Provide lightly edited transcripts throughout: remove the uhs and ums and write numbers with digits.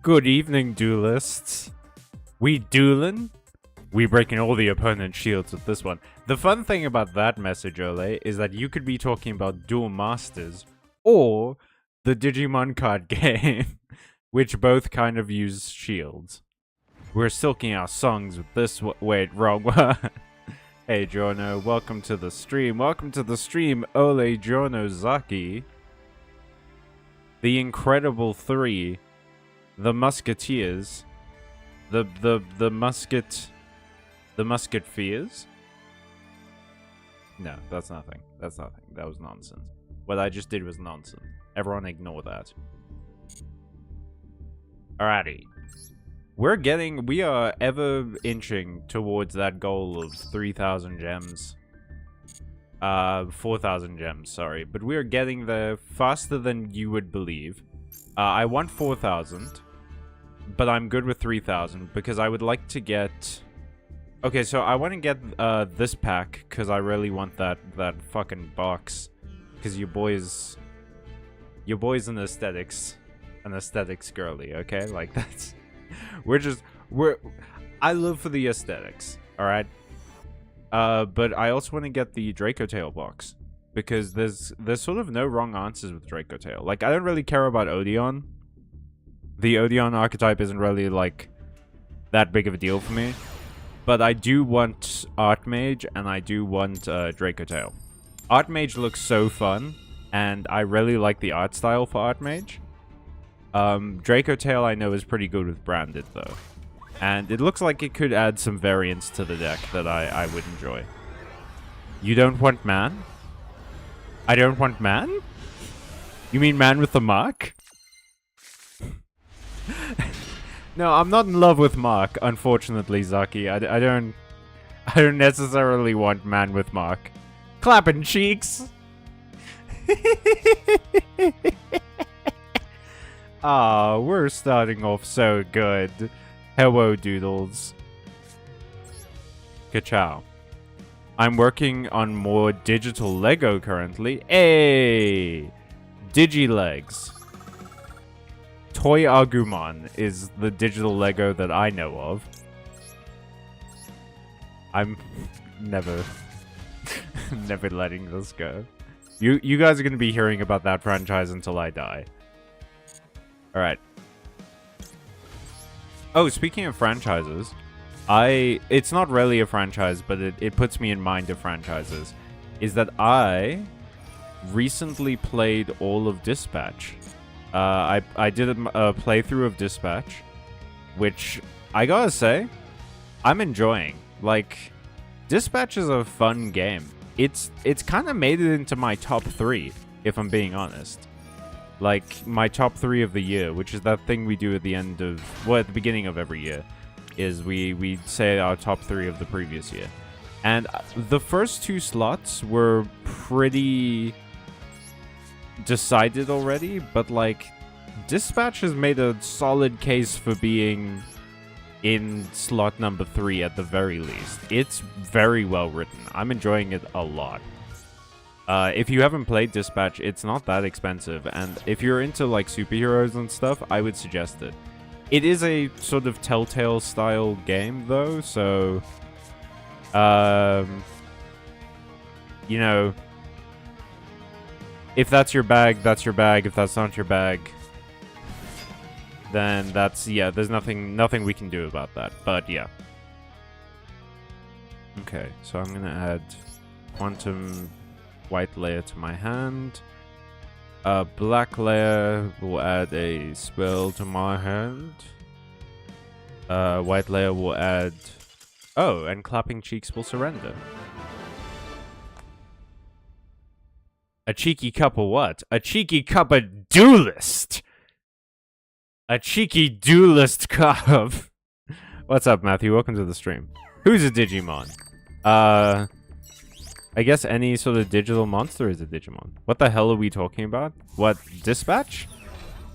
Good evening, duelists. We dueling? We breaking all the opponent's shields with this one. The fun thing about that message, Ole, is that you could be talking about Duel Masters or the Digimon card game, which both kind of use shields. We're silking our songs with this wait, wrong one. Hey, Giorno, welcome to the stream. Welcome to the stream, Ole, Giorno, Zaki. The Incredible Three. The Musketeers. The Musket Fears? No, that's nothing. That's nothing. That was nonsense. What I just did was nonsense. Everyone ignore that. Alrighty. We are ever inching towards that goal of 3,000 gems. 4,000 gems, sorry. But we are getting there faster than you would believe. I want 4,000. But I'm good with 3,000 because I would like to get... Okay, so I want to get this pack because I really want that fucking box. Because your boy's an aesthetics girly, okay? Like that's... I live for the aesthetics, alright? But I also want to get the Draco Tail box. Because there's sort of no wrong answers with Draco Tail. Like, I don't really care about Odeon. The Odeon archetype isn't really, like, that big of a deal for me. But I do want Archmage, and I do want Draco Tail. Archmage looks so fun, and I really like the art style for Archmage. Draco Tail I know is pretty good with Branded, though. And it looks like it could add some variance to the deck that I would enjoy. You don't want man? I don't want man? You mean man with the mark? No, I'm not in love with Mark, unfortunately, Zaki. I don't necessarily want man with Mark. Clapping cheeks! Ah, we're starting off so good. Hello, doodles. Ka-chow. I'm working on more digital Lego currently. Hey! Digilegs. Toy Agumon is the digital Lego that I know of. I'm never letting this go. You guys are going to be hearing about that franchise until I die. Alright. Oh, speaking of franchises, it's not really a franchise, but it puts me in mind of franchises. Is that I recently played all of Dispatch. I did a playthrough of Dispatch, which I gotta say, I'm enjoying. Like, Dispatch is a fun game. It's kind of made it into my top 3, if I'm being honest. Like, my top 3 of the year, which is that thing we do at the end of, well, at the beginning of every year, is we say our top 3 of the previous year. And the first 2 slots were pretty decided already, but like Dispatch has made a solid case for being in slot number 3 at the very least. It's very well written. I'm enjoying it a lot. If you haven't played Dispatch, it's not that expensive, and if you're into like superheroes and stuff, I would suggest it. It is a sort of Telltale style game though, so you know, if that's your bag, that's your bag. If that's not your bag, then that's, yeah, there's nothing we can do about that. But yeah. Okay, so I'm gonna add Quantum White layer to my hand. Black layer will add a spell to my hand. White layer will add... Oh, and Clapping Cheeks will surrender. A cheeky Cuppa what? A cheeky Cuppa duelist! A cheeky duelist cup. What's up, Matthew? Welcome to the stream. Who's a Digimon? I guess any sort of digital monster is a Digimon. What the hell are we talking about? What, Dispatch?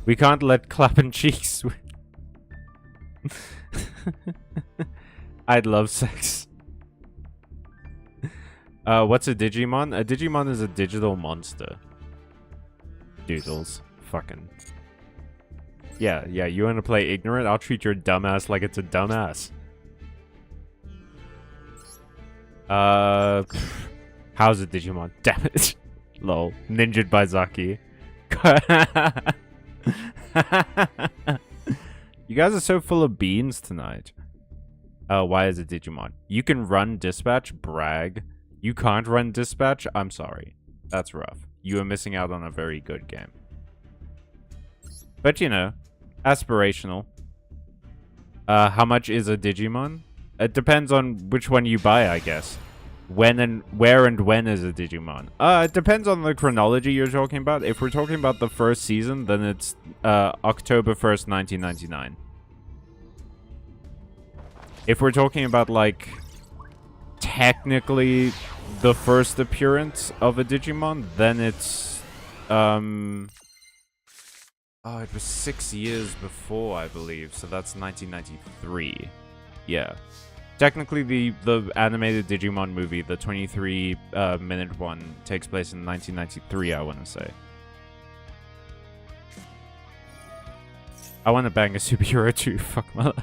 We can't let Clappin' Cheeks... I'd love sex. What's a Digimon? A Digimon is a digital monster. Doodles. Fucking. Yeah, you want to play ignorant? I'll treat your dumbass like it's a dumbass. How's it, Digimon? Damn it. Lol. Ninja'd by Zaki. You guys are so full of beans tonight. Why is it Digimon? You can run dispatch, brag. You can't run dispatch? I'm sorry. That's rough. You are missing out on a very good game. But you know, aspirational. How much is a Digimon? It depends on which one you buy, I guess. Where and when is a Digimon? It depends on the chronology you're talking about. If we're talking about the first season, then it's October 1st, 1999. If we're talking about, like, technically the first appearance of a Digimon, then it's, oh, it was 6 years before, I believe, so that's 1993. Yeah. Technically, the animated Digimon movie, the 23-minute one, takes place in 1993, I want to say. I want to bang a superhero too, fuck my life.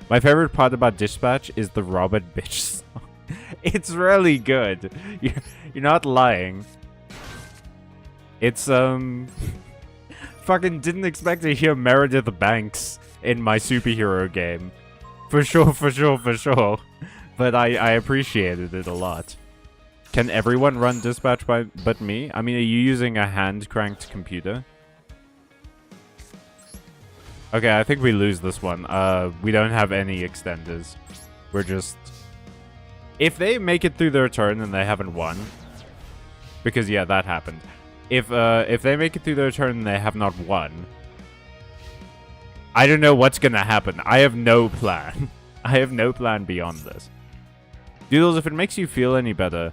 My favorite part about Dispatch is the Robert Bitch song. It's really good. You're not lying. It's, fucking didn't expect to hear Meredith Banks in my superhero game. For sure. But I appreciated it a lot. Can everyone run Dispatch but me? I mean, are you using a hand-cranked computer? Okay, I think we lose this one. We don't have any extenders. We're just... If they make it through their turn and they haven't won... Because, yeah, that happened. If they make it through their turn and they have not won... I don't know what's gonna happen. I have no plan. I have no plan beyond this. Doodles, if it makes you feel any better,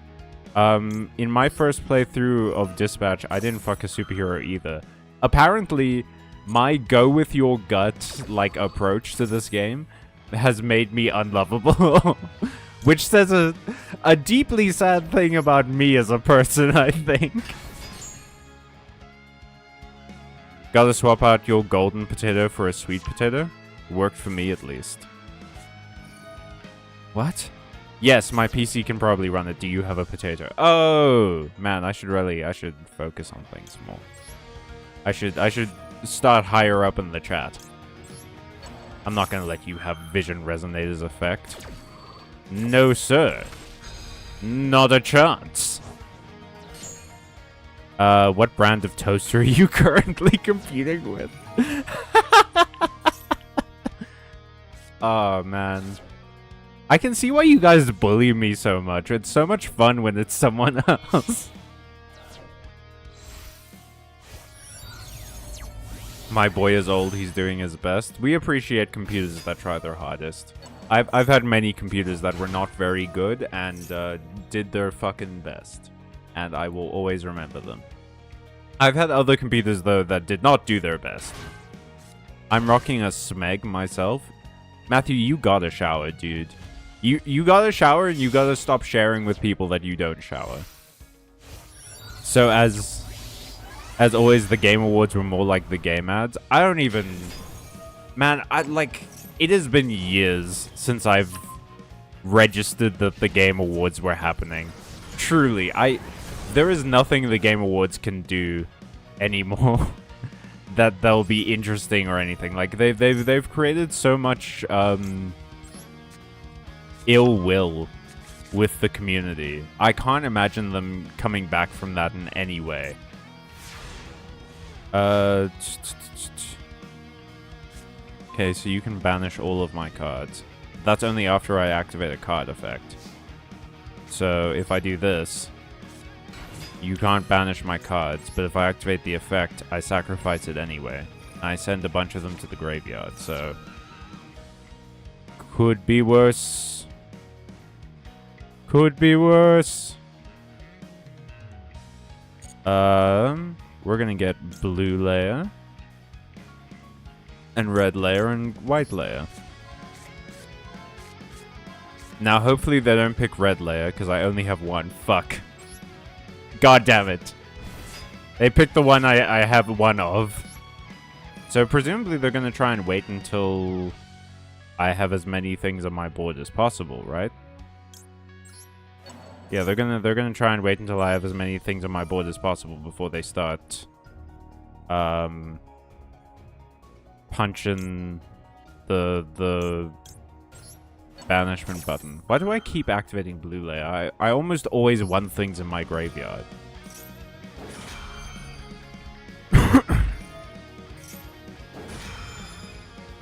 in my first playthrough of Dispatch, I didn't fuck a superhero either. Apparently, my go with your gut, like, approach to this game has made me unlovable. Which says a deeply sad thing about me as a person, I think. Gotta swap out your golden potato for a sweet potato? Worked for me, at least. What? Yes, my PC can probably run it. Do you have a potato? Oh, man, I should focus on things more. I should start higher up in the chat. I'm not gonna let you have Vision Resonators effect. No, sir. Not a chance. What brand of toaster are you currently competing with? Oh, man. I can see why you guys bully me so much. It's so much fun when it's someone else. My boy is old, he's doing his best. We appreciate computers that try their hardest. I've had many computers that were not very good and did their fucking best. And I will always remember them. I've had other computers, though, that did not do their best. I'm rocking a Smeg myself. Matthew, you gotta shower, dude. You gotta shower and you gotta stop sharing with people that you don't shower. So as always, the Game Awards were more like the game ads. I don't even... Man, it has been years since I've registered that the Game Awards were happening. Truly, there is nothing the Game Awards can do anymore that they'll be interesting or anything. Like they've created so much ill will with the community. I can't imagine them coming back from that in any way. Okay, so you can banish all of my cards. That's only after I activate a card effect. So if I do this, you can't banish my cards, but if I activate the effect, I sacrifice it anyway. I send a bunch of them to the graveyard, so... Could be worse. Could be worse. We're gonna get blue layer. And red layer and white layer. Now, hopefully they don't pick red layer, because I only have one. Fuck. God damn it. They picked the one I have one of. So presumably they're going to try and wait until I have as many things on my board as possible, right? Yeah, they're gonna try and wait until I have as many things on my board as possible before they start punching the banishment button. Why do I keep activating blue layer? I almost always want things in my graveyard.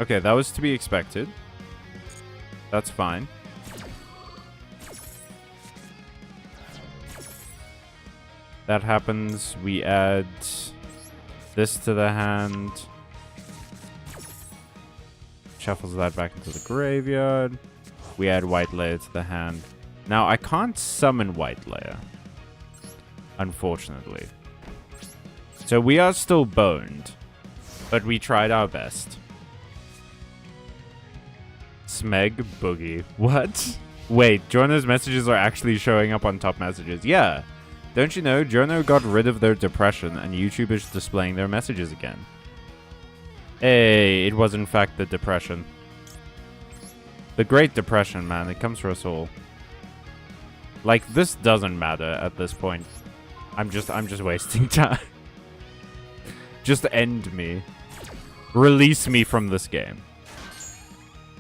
Okay, that was to be expected. That's fine. That happens. We add this to the hand. Shuffles that back into the graveyard. We add white layer to the hand. Now, I can't summon white layer, unfortunately. So we are still boned, but we tried our best. Smeg Boogie. What? Wait, Jono's messages are actually showing up on top messages. Yeah. Don't you know, Jono got rid of their depression and YouTube is displaying their messages again. Hey, it was in fact the depression. The Great Depression, man. It comes for us all. Like, this doesn't matter at this point. I'm just wasting time. Just end me. Release me from this game.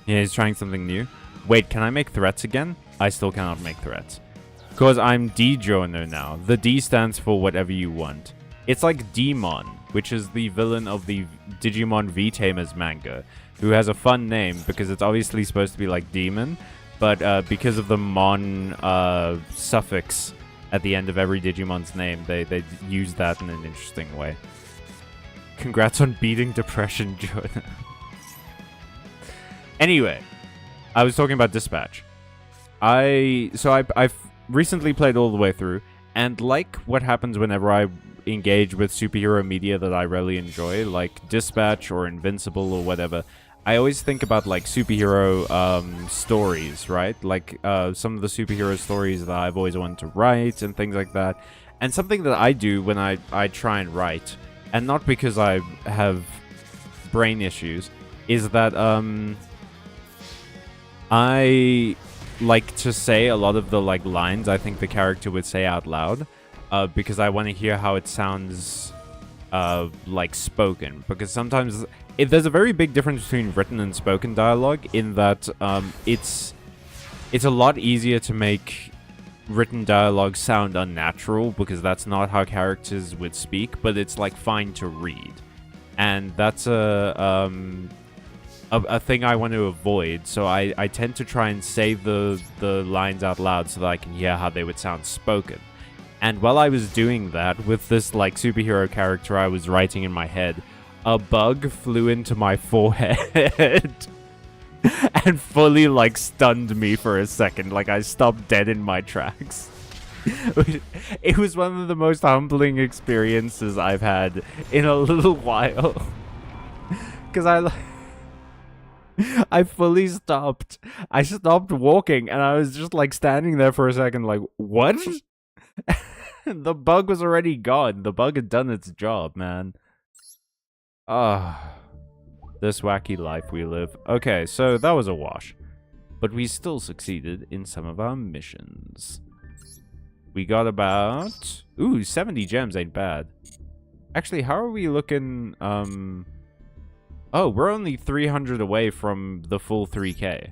Yeah, he's trying something new. Wait, can I make threats again? I still cannot make threats. Because I'm D-Jono now. The D stands for whatever you want. It's like Demon, which is the villain of the Digimon V-Tamers manga, who has a fun name because it's obviously supposed to be like demon, but because of the mon suffix at the end of every Digimon's name, they use that in an interesting way. Congrats on beating depression, Jono. Anyway, I was talking about Dispatch. I've recently played all the way through, and like what happens whenever I engage with superhero media that I really enjoy, like Dispatch or Invincible or whatever, I always think about like superhero stories, right? Like some of the superhero stories that I've always wanted to write and things like that. And something that I do when I try and write, and not because I have brain issues, is that I like to say a lot of the like lines I think the character would say out loud, because I want to hear how it sounds like spoken. Because sometimes there's a very big difference between written and spoken dialogue, in that it's a lot easier to make written dialogue sound unnatural, because that's not how characters would speak, but it's like fine to read. And that's a thing I want to avoid, so I tend to try and say the lines out loud so that I can hear how they would sound spoken. And while I was doing that with this like superhero character I was writing in my head, a bug flew into my forehead and fully like stunned me for a second. Like, I stopped dead in my tracks. It was one of the most humbling experiences I've had in a little while. Because I fully stopped. I stopped walking, and I was just, like, standing there for a second, like, what? The bug was already gone. The bug had done its job, man. Ah, this wacky life we live. Okay, so that was a wash. But we still succeeded in some of our missions. We got about... Ooh, 70 gems ain't bad. Actually, how are we looking... Oh, we're only 300 away from the full 3K.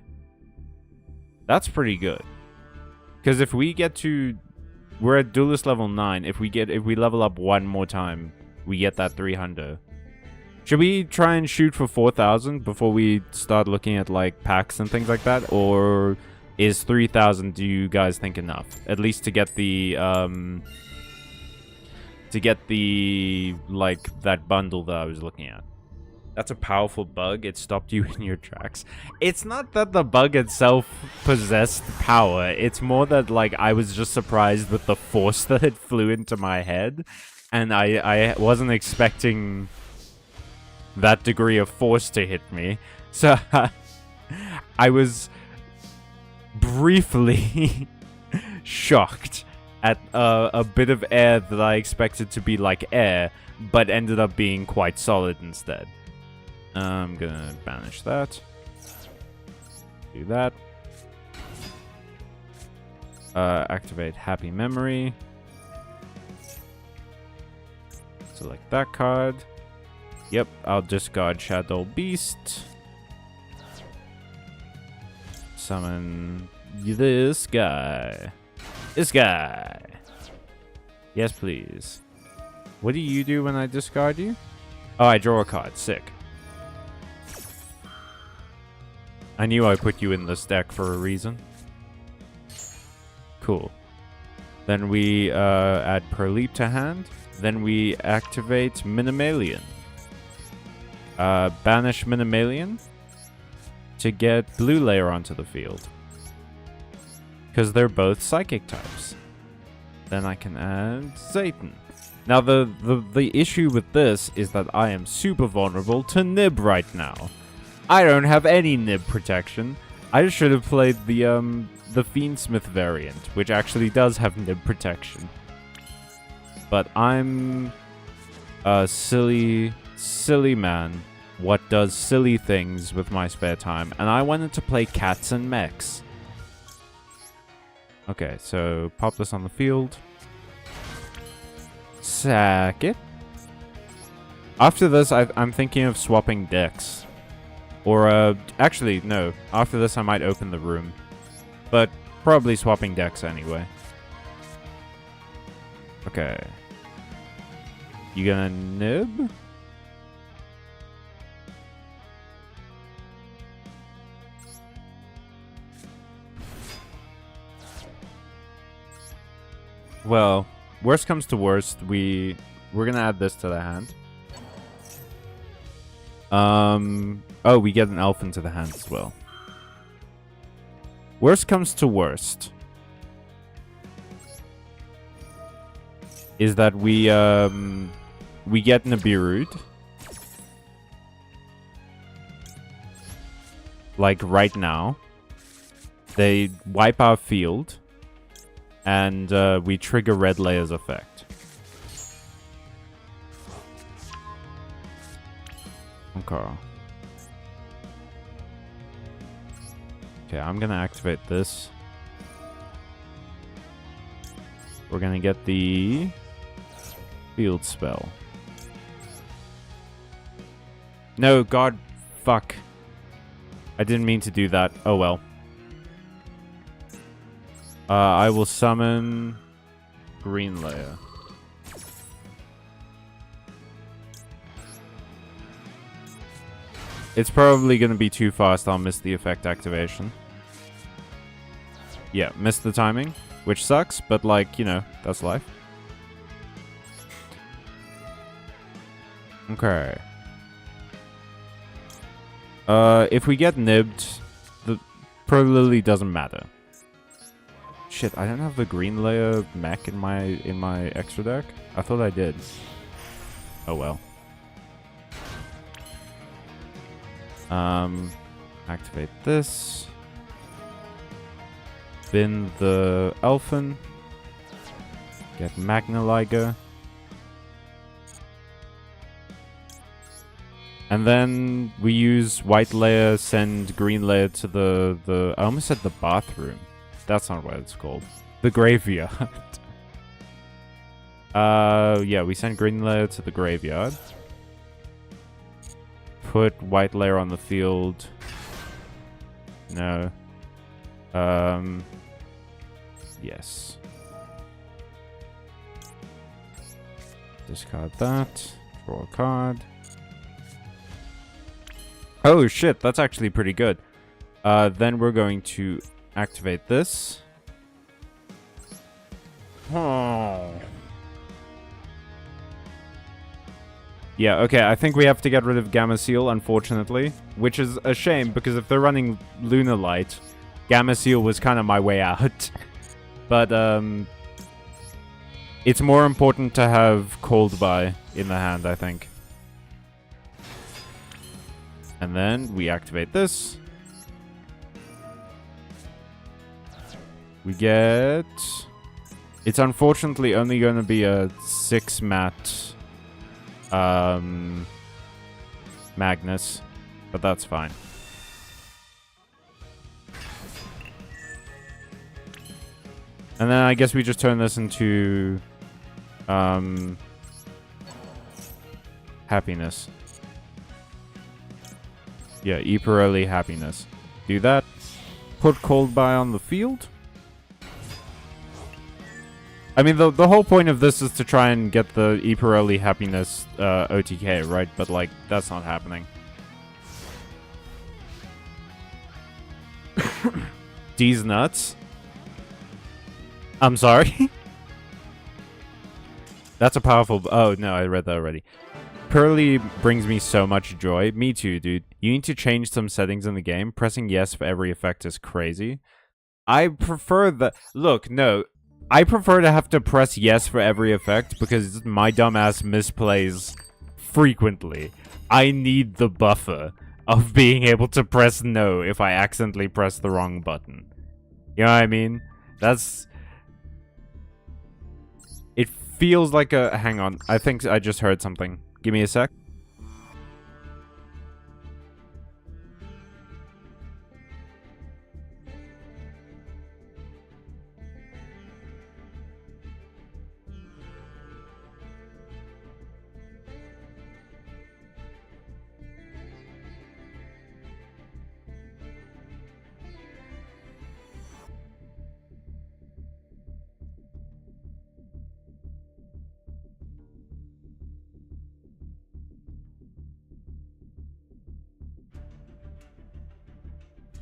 That's pretty good. Because if we get to... We're at Duelist level 9. If we level up one more time, we get that 300. Should we try and shoot for 4,000 before we start looking at, like, packs and things like that? Or is 3,000, do you guys think, enough? At least to get the, like, that bundle that I was looking at. That's a powerful bug. It stopped you in your tracks. It's not that the bug itself possessed power. It's more that, like, I was just surprised with the force that it flew into my head. And I wasn't expecting that degree of force to hit me. So I was briefly shocked at a bit of air that I expected to be like air, but ended up being quite solid instead. I'm gonna banish that. Do that. Activate Happy Memory. Select that card. Yep, I'll discard Shadow Beast. Summon this guy. This guy. Yes, please. What do you do when I discard you? Oh, I draw a card. Sick. I knew I put you in this deck for a reason. Cool. Then we add Perleap to hand. Then we activate Minimalian. Banish Minimalian to get Blue Layer onto the field. Because they're both Psychic types. Then I can add Zayton. Now the issue with this is that I am super vulnerable to Nib right now. I don't have any Nib protection. I should have played the Fiendsmith variant, which actually does have Nib protection. But I'm a silly man what does silly things with my spare time, and I wanted to play Cats and Mechs. Okay, so pop this on the field. Sack it. After this, I'm thinking of swapping decks. Or, actually, no. After this, I might open the room. But probably swapping decks anyway. Okay. You gonna nib? Well, worst comes to worst, we're gonna add this to the hand. Oh, we get an elf into the hand as well. Worst comes to worst is that we get Nibiru'd. Like right now. They wipe our field. And we trigger Red Layer's effect. Okay. Okay, I'm gonna activate this. We're gonna get the field spell. No, God, fuck. I didn't mean to do that. Oh well. I will summon Green Layer. It's probably going to be too fast. I'll miss the effect activation. Yeah, missed the timing, which sucks, but like, you know, that's life. Okay. If we get nibbed, the probably doesn't matter. Shit, I don't have the Green Layer mech in my extra deck. I thought I did. Oh well. Activate this. Bin the Elfin. Get Magnaliger. And then we use White Layer, send Green Layer to the I almost said the bathroom. That's not what it's called. The graveyard. Yeah, we send Green Layer to the graveyard. Put White Layer on the field. No. Yes. Discard that. Draw a card. Oh shit, that's actually pretty good. Then we're going to activate this. Oh. Yeah, okay, I think we have to get rid of Gamma Seal, unfortunately. Which is a shame, because if they're running Lunar Light, Gamma Seal was kind of my way out. But, it's more important to have Cold Buy in the hand, I think. And then we activate this. We get... It's unfortunately only going to be a 6 mat Magnus, but that's fine. And then I guess we just turn this into happiness. Yeah, early happiness. Do that. Put Cold Buy on the field. I mean, the whole point of this is to try and get the early happiness OTK, right? But, like, that's not happening. D's nuts. I'm sorry? That's a powerful... Oh, no, I read that already. Pearly brings me so much joy. Me too, dude. You need to change some settings in the game. Pressing yes for every effect is crazy. I prefer the... Look, no. I prefer to have to press yes for every effect because my dumbass misplays frequently. I need the buffer of being able to press no if I accidentally press the wrong button. You know what I mean? That's... It feels like a... Hang on. I think I just heard something. Give me a sec.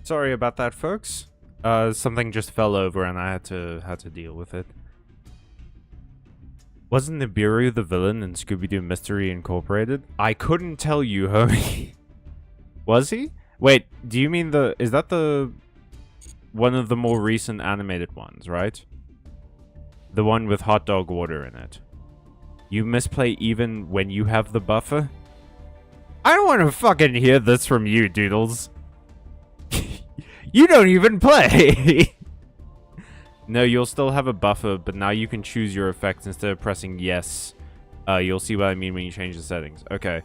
Sorry about that, folks. Something just fell over and I had to deal with it. Wasn't Nibiru the villain in Scooby-Doo Mystery Incorporated? I couldn't tell you, homie. Was he? Wait, do you mean the... Is that the... One of the more recent animated ones, right? The one with hot dog water in it. You misplay even when you have the buffer? I don't want to fucking hear this from you, Doodles. You don't even play! No, you'll still have a buffer, but now you can choose your effects instead of pressing yes. You'll see what I mean when you change the settings. Okay.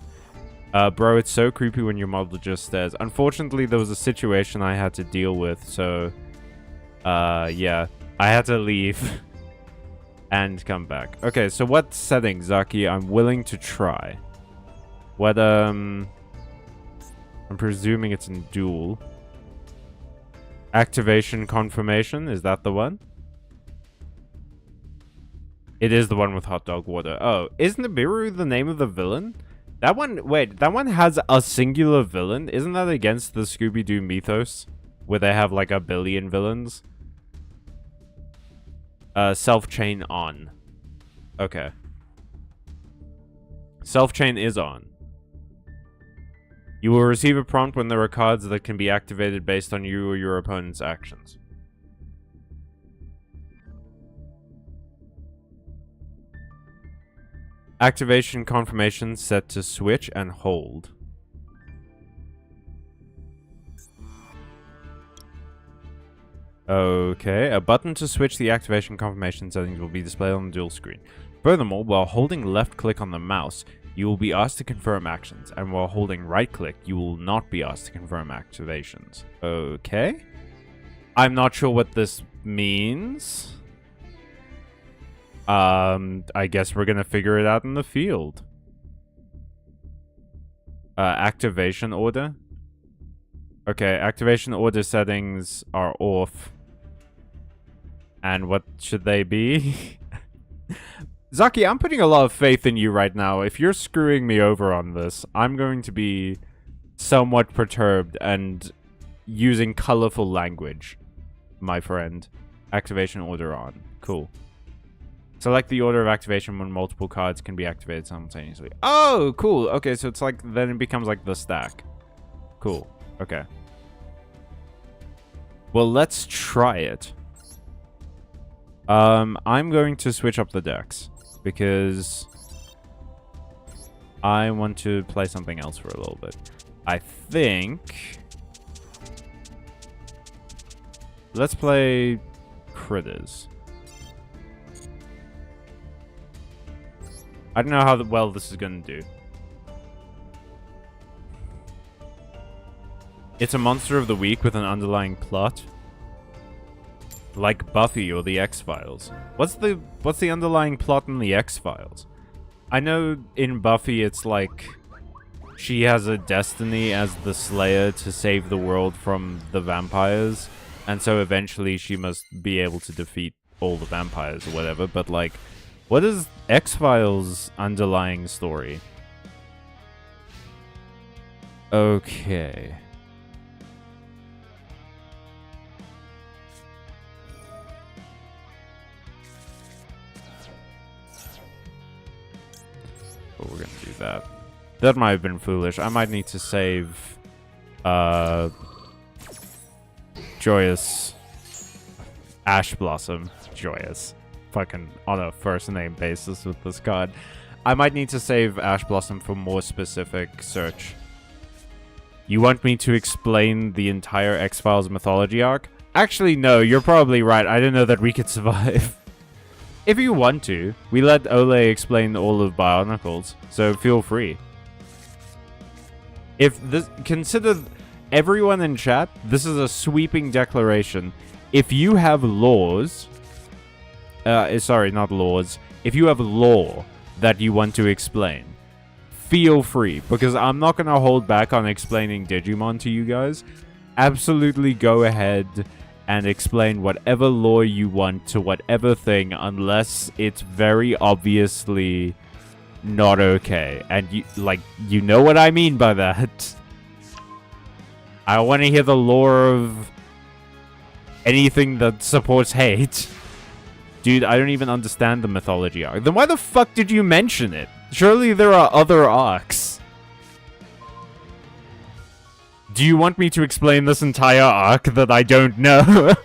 Bro, it's so creepy when your model just stares. Unfortunately, there was a situation I had to deal with, so... yeah. I had to leave. And come back. Okay, so what settings, Zaki, I'm willing to try? What, I'm presuming it's in Duel. Activation confirmation, is that the one? It is the one with hot dog water. Oh, is Nibiru the name of the villain? That one, wait, that one has a singular villain? Isn't that against the Scooby-Doo mythos? Where they have like a billion villains? Self-chain on. Okay. Self-chain is on. You will receive a prompt when there are cards that can be activated based on you or your opponent's actions. Activation confirmation set to switch and hold. Okay, a button to switch the activation confirmation settings will be displayed on the dual screen. Furthermore, while holding left click on the mouse, you will be asked to confirm actions, and while holding right-click, you will not be asked to confirm activations. Okay. I'm not sure what this means. I guess we're gonna figure it out in the field. Activation order. Okay, activation order settings are off. And what should they be? Zaki, I'm putting a lot of faith in you right now. If you're screwing me over on this, I'm going to be somewhat perturbed and using colorful language, my friend. Activation order on. Cool. Select the order of activation when multiple cards can be activated simultaneously. Oh, cool. Okay, so it's like, then it becomes like the stack. Cool. Okay. Well, let's try it. I'm going to switch up the decks. Because I want to play something else for a little bit. I think... Let's play Critters. I don't know how well this is going to do. It's a monster of the week with an underlying plot. Like Buffy or the X-Files. What's the underlying plot in the X-Files? I know in Buffy it's like she has a destiny as the Slayer to save the world from the vampires, and so eventually she must be able to defeat all the vampires or whatever, but like, what is X-Files' underlying story? Okay. But we're gonna do that. That might have been foolish. I might need to save Joyous Ash Blossom. Joyous. Fucking on a first name basis with this card. I might need to save Ash Blossom for more specific search. You want me to explain the entire X-Files mythology arc? Actually, no, you're probably right. I didn't know that we could survive. If you want to, we let Ole explain all of Bionicles, so feel free. If this, consider everyone in chat, this is a sweeping declaration. If you have laws, sorry, not laws. If you have law that you want to explain, feel free, because I'm not going to hold back on explaining Digimon to you guys. Absolutely go ahead and explain whatever law you want to whatever thing, unless it's very obviously not okay. And you know what I mean by that. I want to hear the lore of anything that supports hate. Dude, I don't even understand the mythology arc. Then why the fuck did you mention it? Surely there are other arcs. Do you want me to explain this entire arc that I don't know?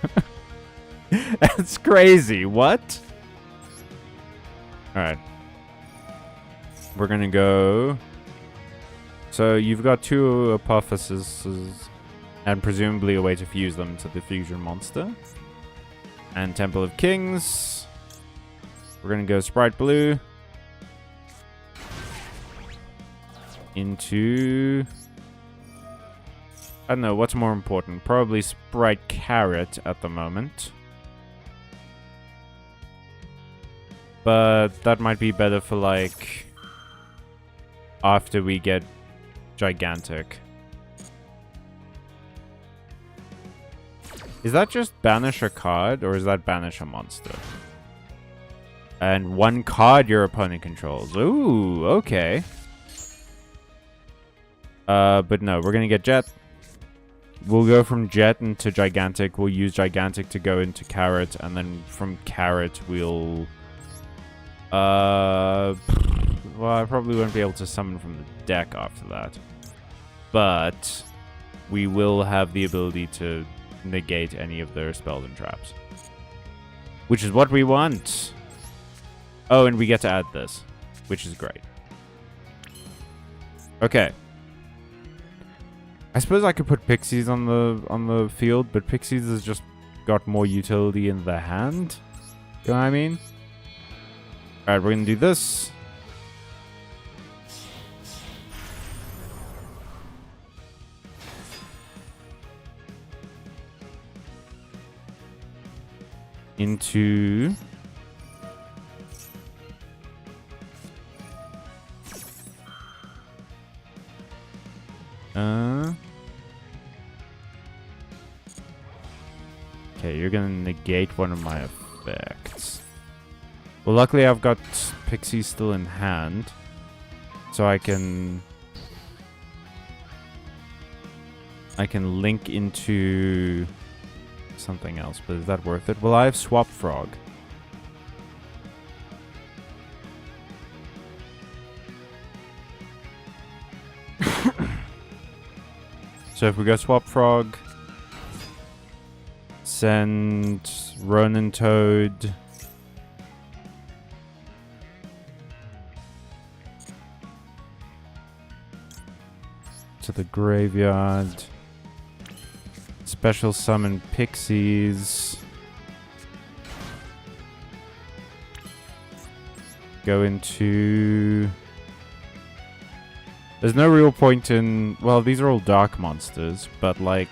That's crazy. What? Alright. We're gonna go... So, you've got two Apophyses and presumably a way to fuse them to the fusion monster. And Temple of Kings. We're gonna go Sprite Blue. Into... I don't know, what's more important? Probably Sprite Carrot at the moment. But that might be better for, like, after we get Gigantic. Is that just banish a card, or is that banish a monster? And one card your opponent controls. Ooh, okay. But no, we're gonna get Jet. We'll go from Jet into Gigantic. We'll use Gigantic to go into Carrot, and then from Carrot we'll... well, I probably won't be able to summon from the deck after that. But we will have the ability to negate any of their spells and traps. Which is what we want. Oh, and we get to add this, which is great. Okay. I suppose I could put Pixies on the field, but Pixies has just got more utility in the hand. You know what I mean? Alright, we're gonna do this. Into... Okay, you're gonna negate one of my effects. Well, luckily I've got Pixie still in hand. So I can link into something else, but is that worth it? Well, I have Swap Frog. So if we go Swap Frog, send Ronin Toad, to the graveyard, special summon Pixies, go into There's no real point in... Well, these are all dark monsters, but like...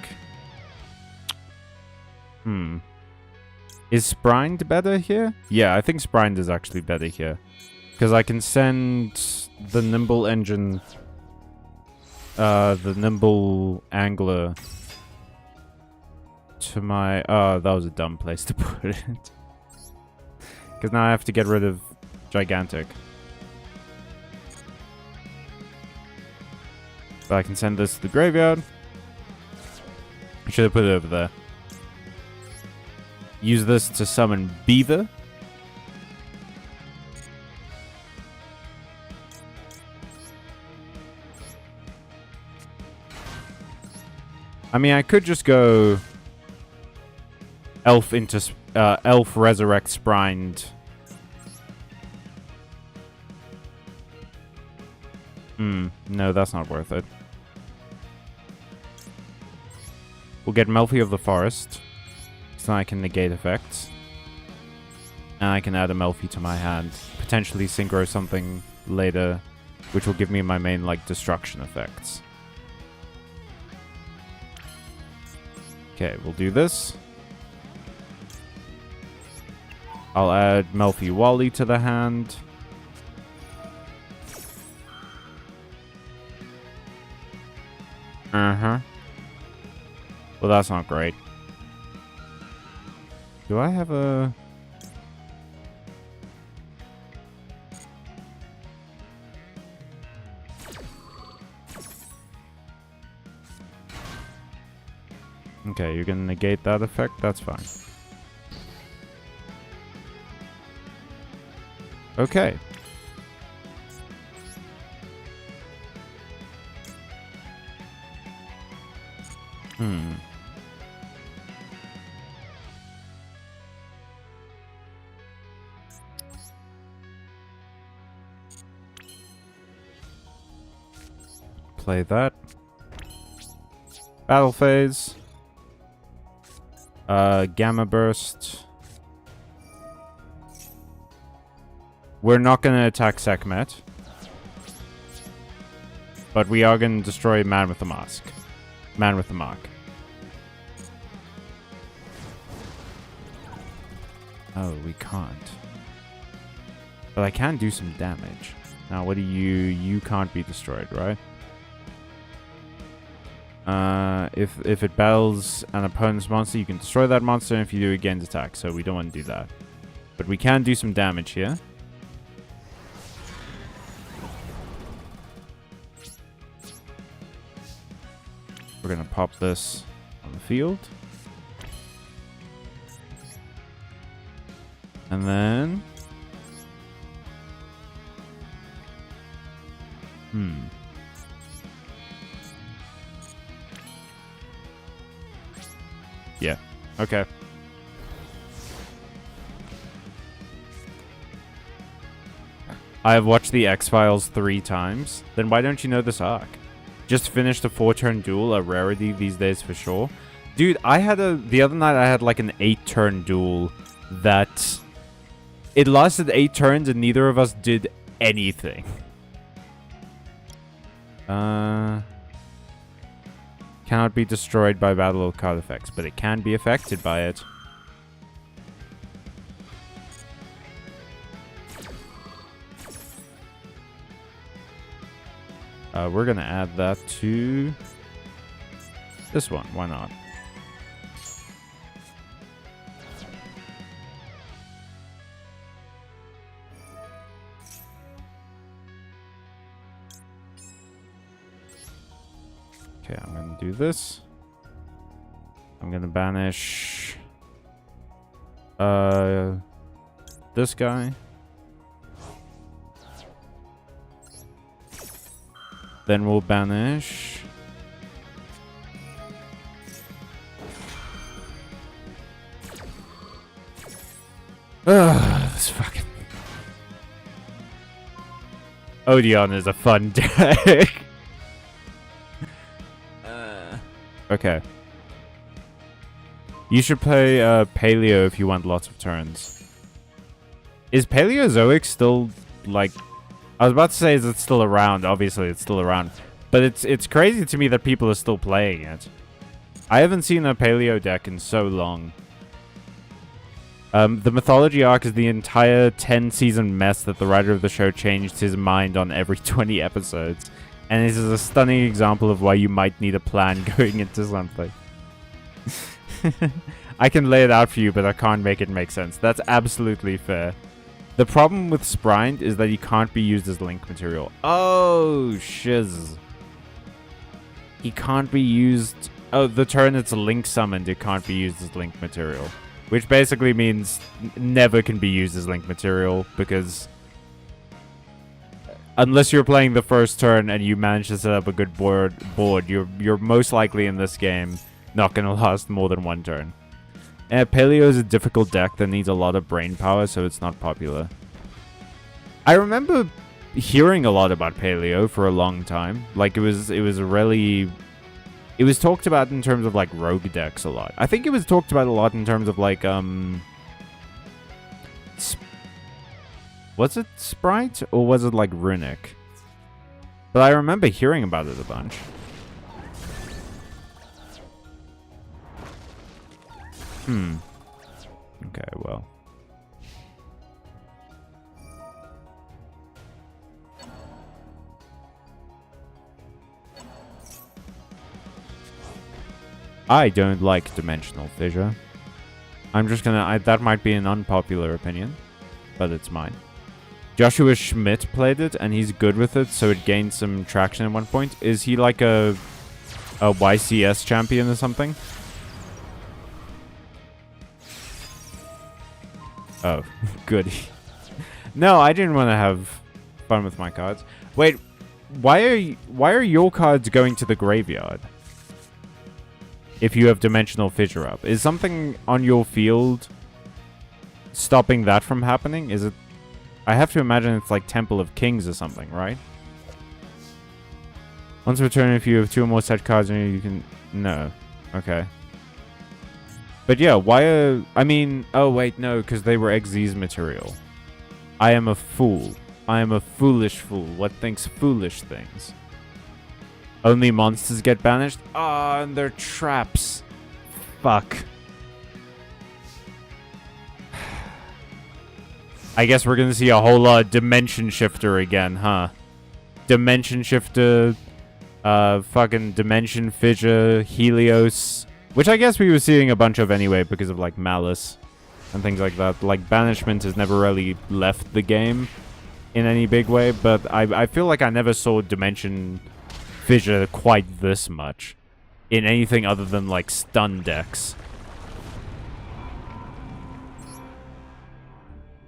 Is Sprined better here? Yeah, I think Sprined is actually better here. Because I can send the Nimble Engine... the Nimble Angler... to my... Oh, that was a dumb place to put it. Because now I have to get rid of Gigantic. But I can send this to the graveyard. I should have put it over there. Use this to summon Beaver. I mean, I could just go Elf into Elf Resurrect Sprined. No, that's not worth it. We'll get Melfi of the Forest. So I can negate effects. And I can add a Melfi to my hand. Potentially synchro something later, which will give me my main, like, destruction effects. Okay, we'll do this. I'll add Melfi Wally to the hand. Well, that's not great. Do I have a... Okay, you're gonna negate that effect? That's fine. Okay. Play that. Battle phase. Gamma burst. We're not gonna attack Sekhmet. But we are gonna destroy Man with the Mask. Man with the Mark. Oh, we can't. But I can do some damage. Now, what do you... You can't be destroyed, right? If it battles an opponent's monster, you can destroy that monster, and if you do, it gains attack. So we don't want to do that. But we can do some damage here. We're gonna pop this on the field. And then... Yeah. Okay. I have watched the X-Files 3 times. Then why don't you know this arc? Just finished a 4-turn duel, a rarity these days for sure. Dude, the other night I had like an 8-turn duel that... It lasted 8 turns and neither of us did anything. Cannot be destroyed by battle of card effects, but it can be affected by it. We're gonna add that to this one. Why not? Okay, I'm gonna do this. I'm gonna banish this guy. Then we'll banish this fucking Odeon is a fun deck. Okay. You should play Paleo if you want lots of turns. Is Paleozoic still, like, I was about to say, is it still around? Obviously, it's still around. But it's crazy to me that people are still playing it. I haven't seen a paleo deck in so long. The mythology arc is the entire 10-season mess that the writer of the show changed his mind on every 20 episodes. And this is a stunning example of why you might need a plan going into something. I can lay it out for you, but I can't make it make sense. That's absolutely fair. The problem with Sprite is that he can't be used as link material. Oh, shiz. He can't be used... Oh, the turn it's link summoned, it can't be used as link material. Which basically means never can be used as link material, because... Unless you're playing the first turn and you manage to set up a good board, you're most likely in this game not going to last more than one turn. Paleo is a difficult deck that needs a lot of brain power, so it's not popular. I remember hearing a lot about Paleo for a long time. Like, it was really... It was talked about in terms of, like, rogue decks a lot. I think it was talked about a lot in terms of, like, was it Sprite? Or was it, like, Runic? But I remember hearing about it a bunch. Okay, well. I don't like Dimensional Fissure. I'm just gonna... that might be an unpopular opinion, but it's mine. Joshua Schmidt played it, and he's good with it, so it gained some traction at one point. Is he like a YCS champion or something? Oh, good. No, I didn't want to have fun with my cards. Wait, why are your cards going to the graveyard? If you have Dimensional Fissure up, is something on your field stopping that from happening? Is it? I have to imagine it's like Temple of Kings or something, right? Once per turn, if you have 2 or more set cards, you can... No. Okay. But yeah, why are... I mean... Oh, wait, no, because they were Xyz material. I am a fool. I am a foolish fool. What thinks foolish things? Only monsters get banished? Ah, and they're traps. Fuck. I guess we're gonna see a whole lot of Dimension Shifter again, huh? Dimension Shifter... fucking Dimension Fissure, Helios... Which I guess we were seeing a bunch of anyway because of, like, Malice and things like that. Like, Banishment has never really left the game in any big way, but I feel like I never saw Dimension Fissure quite this much in anything other than, like, stun decks.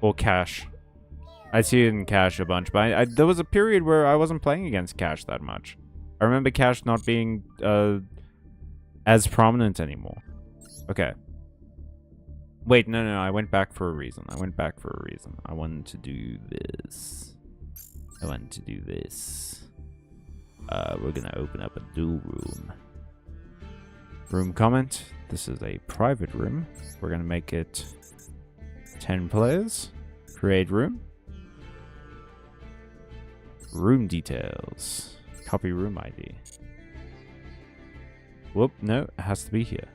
Or Cash. I see it in Cash a bunch, but there was a period where I wasn't playing against Cash that much. I remember Cash not being... as prominent anymore. Okay. Wait, no, I went back for a reason. I wanted to do this. We're gonna open up a duel room. Room comment. This is a private room. We're gonna make it 10 players. Create room. Room details. Copy room ID. Whoop, no, it has to be here.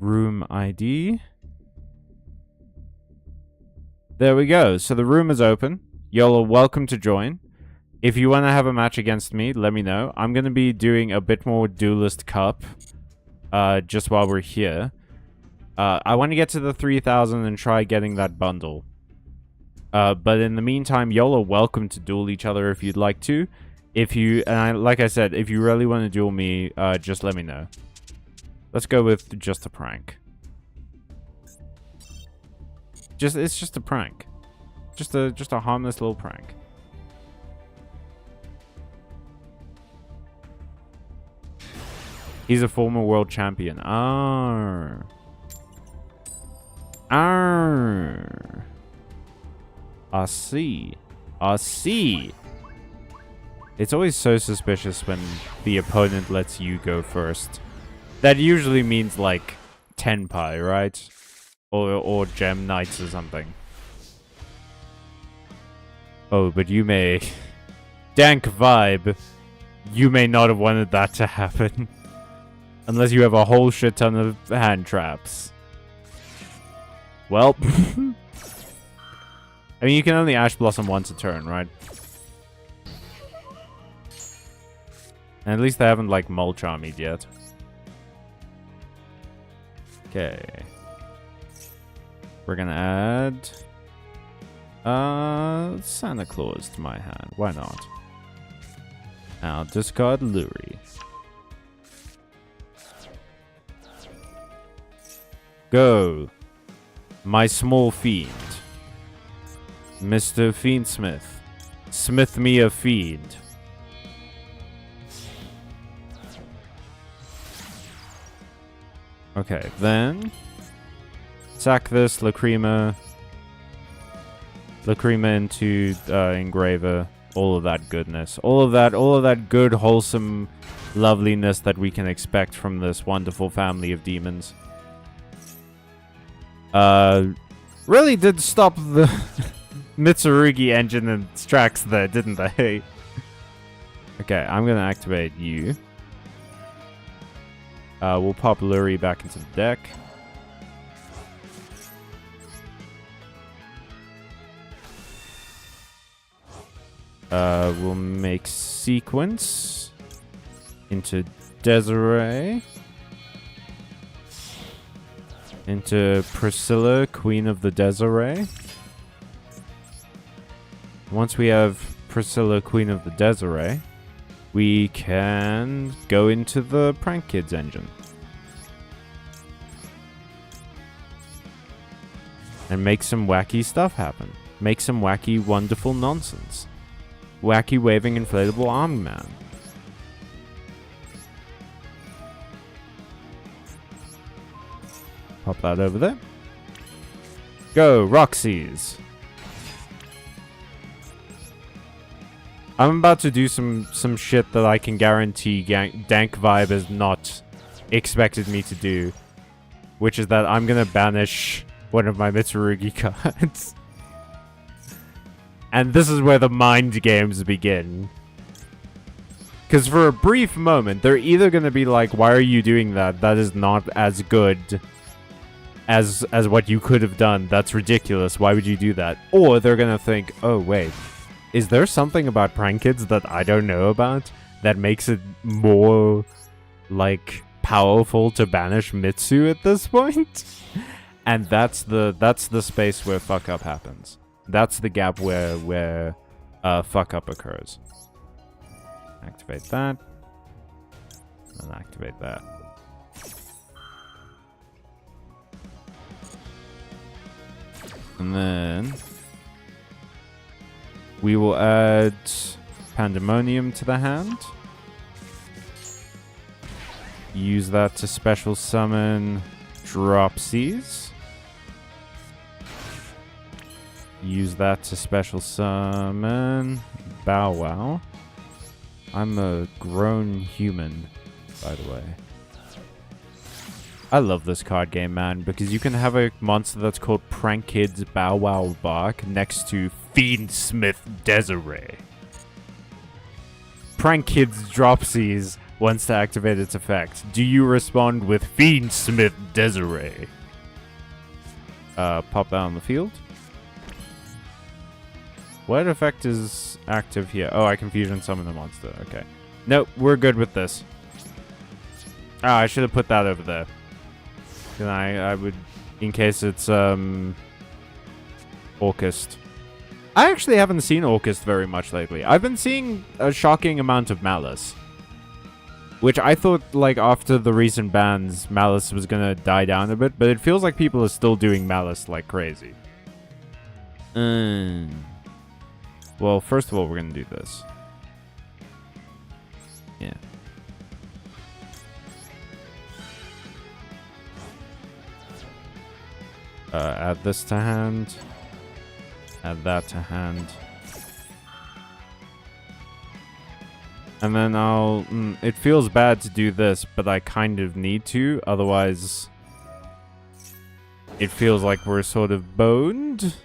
Room ID. There we go. So the room is open. Y'all are welcome to join. If you want to have a match against me, let me know. I'm going to be doing a bit more Duelist Cup just while we're here. I want to get to the 3,000 and try getting that bundle. But in the meantime, y'all are welcome to duel each other if you'd like to. Like I said, if you really want to duel me, just let me know. Let's go with just a prank. It's just a prank. Just a harmless little prank. He's a former world champion. Arr. Arr. I see. It's always so suspicious when the opponent lets you go first. That usually means, like, Tenpai, right? Or Gem Knights or something. Oh, but you may... Dank vibe. You may not have wanted that to happen. Unless you have a whole shit ton of hand traps. Well... I mean, you can only Ash Blossom once a turn, right? And at least they haven't, like, Mulch Armied yet. Okay. We're gonna add... Santa Claus to my hand. Why not? I'll discard Lurie. Go. My small fiend. Mr. Fiendsmith. Smith me a fiend. Okay, then... Sack this, Lacrima. Lacrima into Engraver. All of that goodness. All of that good, wholesome loveliness that we can expect from this wonderful family of demons. Really did stop the Mitsurugi engine in its tracks there, didn't they? Okay, I'm gonna activate you. We'll pop Lurie back into the deck. We'll make Sequence into Desiree. Into Priscilla, Queen of the Desiree. Once we have Priscilla, Queen of the Desiree, we can go into the Prank Kids engine. And make some wacky stuff happen. Make some wacky, wonderful nonsense. Wacky waving inflatable arm man. Pop that over there. Go, Roxy's. I'm about to do some shit that I can guarantee Dank Vibe has not expected me to do. Which is that I'm gonna banish one of my Mitsurugi cards. And this is where the mind games begin. Because for a brief moment, they're either going to be like, why are you doing that? That is not as good as what you could have done. That's ridiculous. Why would you do that? Or they're going to think, oh, wait. Is there something about Prank Kids that I don't know about that makes it more, like, powerful to banish Mitsu at this point? And that's the space where fuck up happens. That's the gap where fuck up occurs. Activate that. And activate that. And then we will add Pandemonium to the hand. Use that to special summon Dropsies. Use that to special summon Bow Wow. I'm a grown human, by the way. I love this card game, man, because you can have a monster that's called Prank Kids Bow Wow Bark next to Fiendsmith Desiree. Prank Kids Dropsies wants to activate its effect. Do you respond with Fiendsmith Desiree? Pop that on the field. What effect is active here? Oh, I can fusion summon the monster. Okay. Nope, we're good with this. Oh, I should have put that over there. Then I would, in case it's, Orcust. I actually haven't seen Orcust very much lately. I've been seeing a shocking amount of Malice. Which I thought, like, after the recent bans, Malice was gonna die down a bit, but it feels like people are still doing Malice like crazy. Well, first of all, we're gonna do this. Yeah. Add this to hand. Add that to hand. And then I'll... it feels bad to do this, but I kind of need to. Otherwise, it feels like we're sort of boned.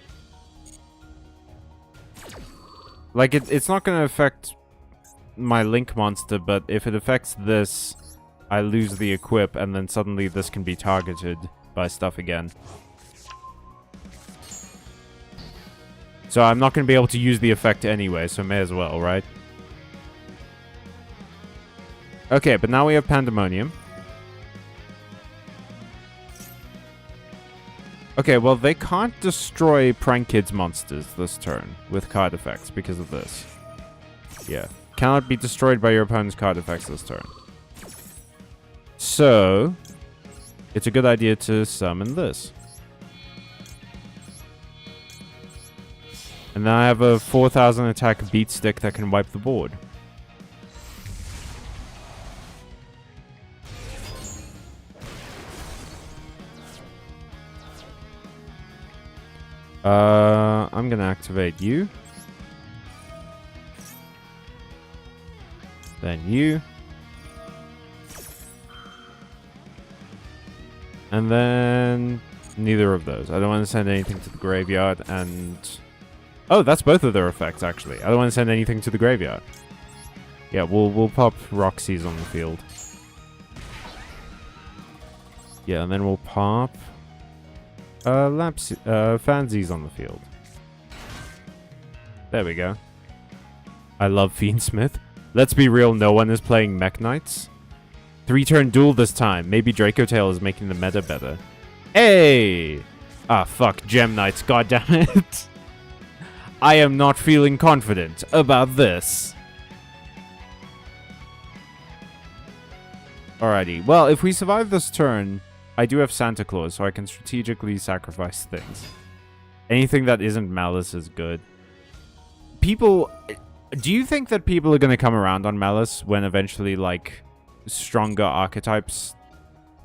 Like, it's not going to affect my Link monster, but if it affects this, I lose the equip, and then suddenly this can be targeted by stuff again. So I'm not going to be able to use the effect anyway, so may as well, right? Okay, but now we have Pandemonium. Okay, well, they can't destroy Prank Kids monsters this turn with card effects because of this. Yeah. Cannot be destroyed by your opponent's card effects this turn. So, it's a good idea to summon this. And then I have a 4000 attack beat stick that can wipe the board. I'm gonna activate you. Then you. And then neither of those. I don't want to send anything to the graveyard, and... Oh, that's both of their effects, actually. I don't want to send anything to the graveyard. Yeah, we'll pop Roxy's on the field. Yeah, and then we'll pop... Fansies on the field. There we go. I love Fiendsmith. Let's be real, no one is playing Mech Knights. 3-turn duel this time. Maybe Draco Tail is making the meta better. Hey! Ah, fuck. Gem Knights, goddammit. I am not feeling confident about this. Alrighty. Well, if we survive this turn, I do have Santa Claus, so I can strategically sacrifice things. Anything that isn't Malice is good. People... Do you think that people are going to come around on Malice when eventually, like, stronger archetypes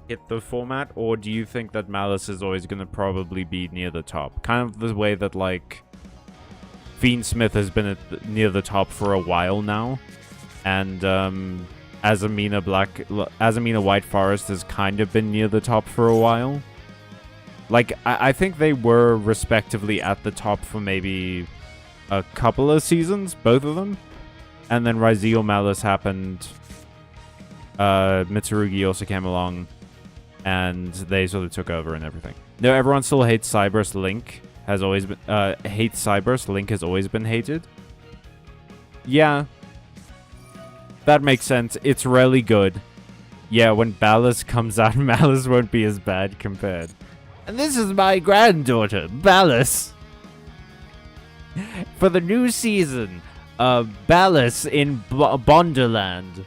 hit the format? Or do you think that Malice is always going to probably be near the top? Kind of the way that, like, Fiendsmith has been near the top for a while now. And, Azamina White Forest has kind of been near the top for a while. Like, I think they were respectively at the top for maybe a couple of seasons, both of them. And then Ryzeal Malice happened. Mitsurugi also came along. And they sort of took over and everything. No, everyone still hates Cyberse. Link has always been... hates Cyberse. Link has always been hated. Yeah. That makes sense. It's really good. Yeah, when Ballas comes out, Malice won't be as bad compared. And this is my granddaughter, Ballas. For the new season, Ballas in Bonderland.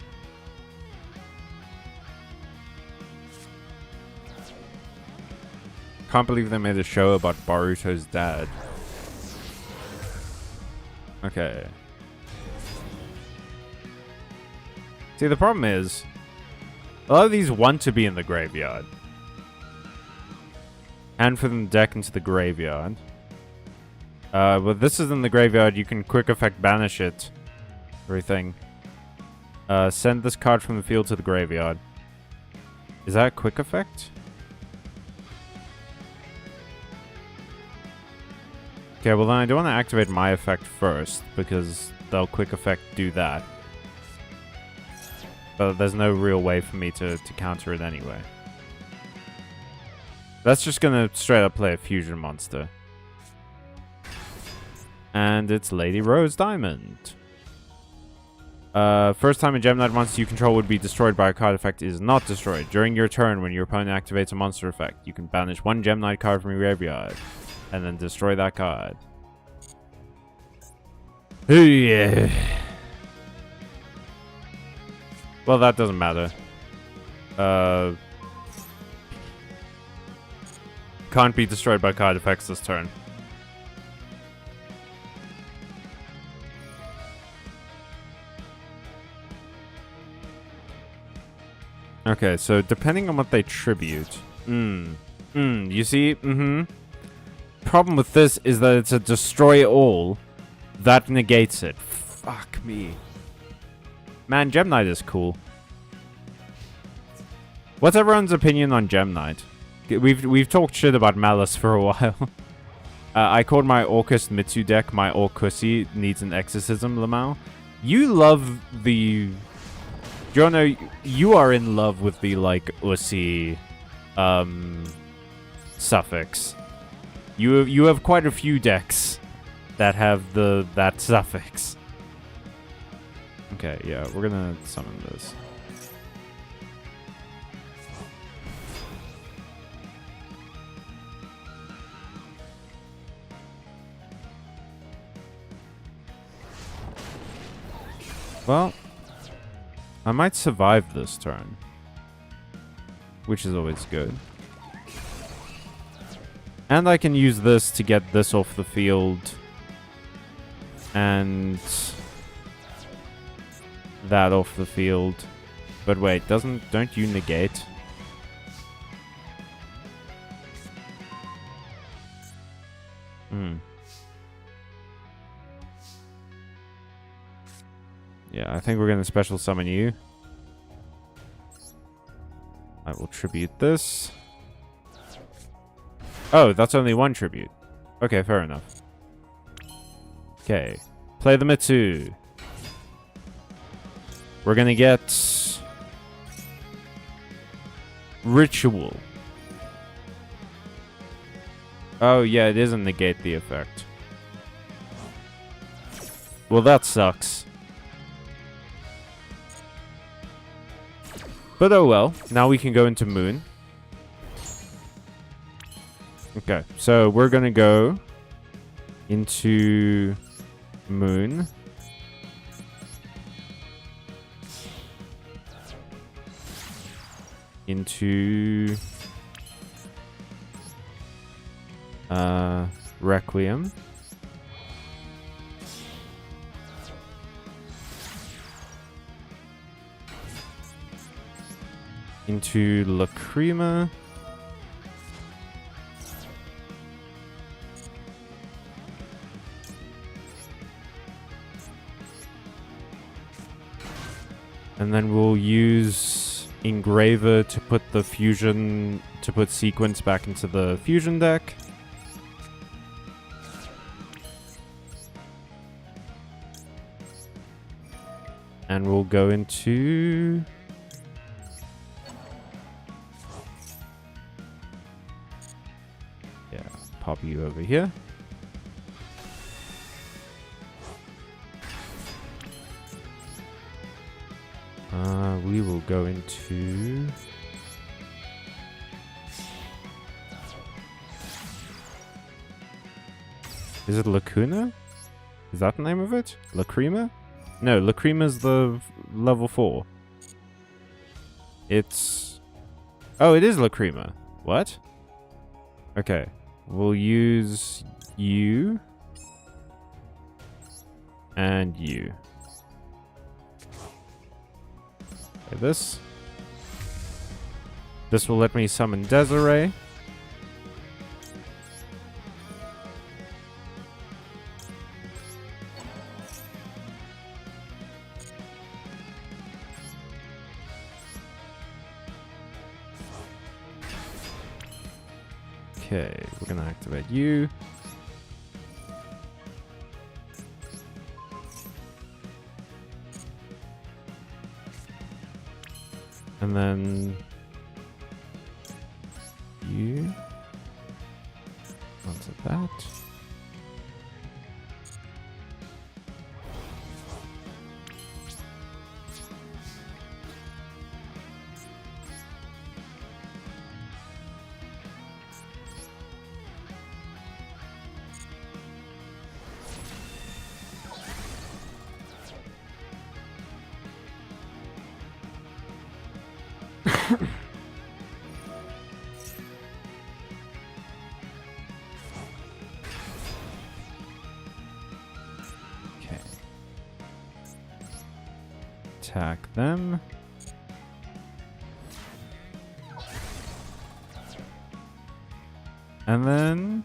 Can't believe they made a show about Baruto's dad. Okay. See, the problem is, a lot of these want to be in the graveyard. And for them to deck into the graveyard. But this is in the graveyard, you can quick effect banish it. Everything. Send this card from the field to the graveyard. Is that a quick effect? Okay, well then I do want to activate my effect first, because they'll quick effect do that. But there's no real way for me to counter it anyway. That's just gonna straight up play a fusion monster. And it's Lady Rose Diamond. First time a Gem Knight monster you control would be destroyed by a card effect is not destroyed. During your turn, when your opponent activates a monster effect, you can banish one Gem Knight card from your graveyard. And then destroy that card. Ooh, yeah. Well, that doesn't matter. Can't be destroyed by card effects this turn. Okay, so depending on what they tribute. You see? Problem with this is that it's a destroy all. That negates it. Fuck me. Man, Gem Knight is cool. What's everyone's opinion on Gem Knight? We've talked shit about Malice for a while. I called my Orcus Mitsu deck my Orcusi needs an exorcism, Lamau. You love the... Jono, you are in love with the, like, Usi suffix. You have quite a few decks that have that suffix. Okay, yeah, we're gonna summon this. Well, I might survive this turn, which is always good. And I can use this to get this off the field. And that off the field. But wait, don't you negate? Yeah, I think we're going to special summon you. I will tribute this. Oh, that's only one tribute. Okay, fair enough. Okay. Play the Mitsu. We're going to get... Ritual. Oh, yeah, it doesn't negate the effect. Well, that sucks. But oh well. Now we can go into Moon. Okay, so we're going to go into Moon. Into Requiem. Into Lacrima. And then we'll use Engraver to put the fusion, to put Sequence back into the fusion deck. And we'll go into... Yeah, pop you over here. We will go into... Is it Lacuna? Is that the name of it? Lacrima? No, Lacrima's the level 4. It's... Oh, it is Lacrima. What? Okay. We'll use you. And you. Okay, this. This will let me summon Desiree. Okay, we're gonna activate you. And then you onto that. Okay. Attack them. And then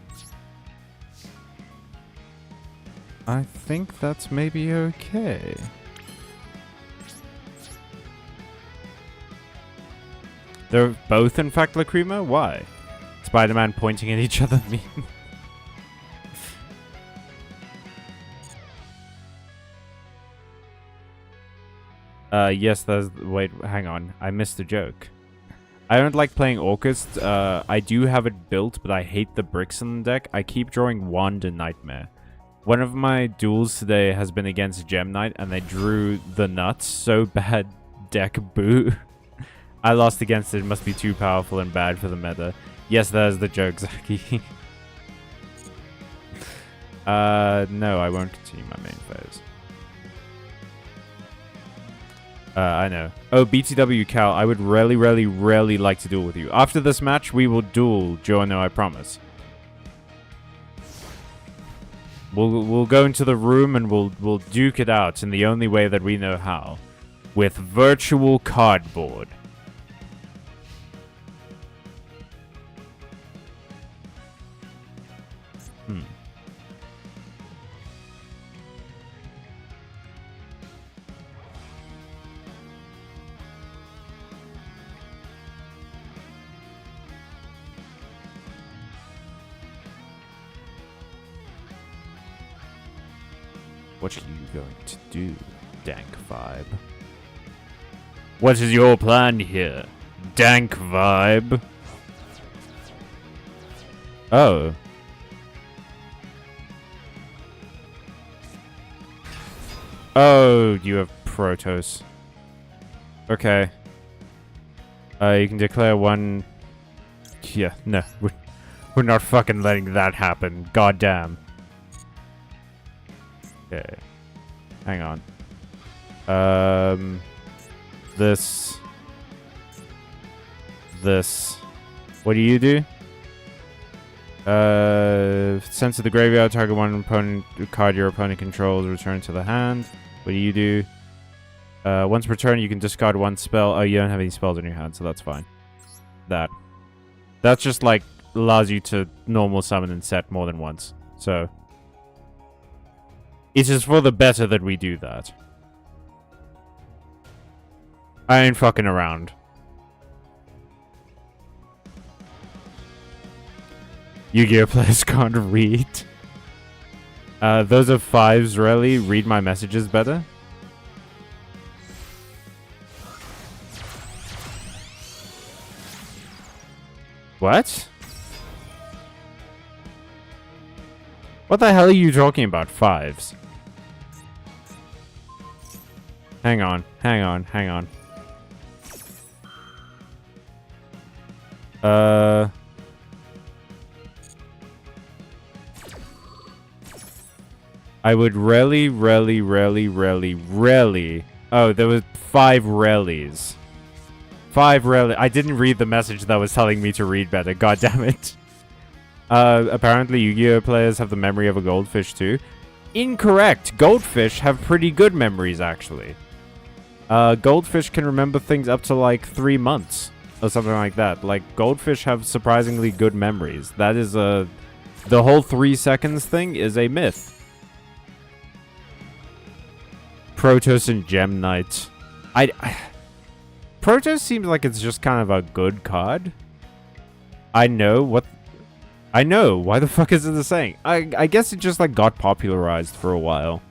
I think that's maybe okay. They're both, in fact, Lacrima? Why? Spider-Man pointing at each other. Yes, there's... Wait, hang on. I missed a joke. I don't like playing Orcust. I do have it built, but I hate the bricks in the deck. I keep drawing Wand and Nightmare. One of my duels today has been against Gem Knight, and they drew the nuts. So bad, deck boo. I lost against it. It must be too powerful and bad for the meta. Yes, there's the joke, Zaki. No, I won't continue my main phase. I know. Oh, BTW Cal, I would really like to duel with you. After this match, we will duel, Jono, I promise. We'll go into the room and we'll duke it out in the only way that we know how. With virtual cardboard. What are you going to do, Dank Vibe? What is your plan here, Dank Vibe? Oh. Oh, you have Protoss. Okay. You can declare one... Yeah, no. We're not fucking letting that happen. Goddamn. Okay. Hang on. This. What do you do? Send to the graveyard, target one opponent card your opponent controls, return to the hand. What do you do? Once per turn, you can discard one spell. Oh, you don't have any spells in your hand, so that's fine. That's just like allows you to normal summon and set more than once. So it is for the better that we do that. I ain't fucking around. Yu-Gi-Oh! Players can't read. Those are fives, really. Read my messages better. What? What the hell are you talking about, fives? Hang on. I would really... Oh, there was 5 rallies. 5 rally. I didn't read the message that was telling me to read better. God damn it. Apparently Yu-Gi-Oh! Players have the memory of a goldfish too. Incorrect. Goldfish have pretty good memories, actually. Goldfish can remember things up to like 3 months or something like that. Like, goldfish have surprisingly good memories. That is the whole 3 seconds thing is a myth. Protoss and Gem Knight. Protoss seems like it's just kind of a good card. I know. Why the fuck is it the saying? I guess it just like got popularized for a while.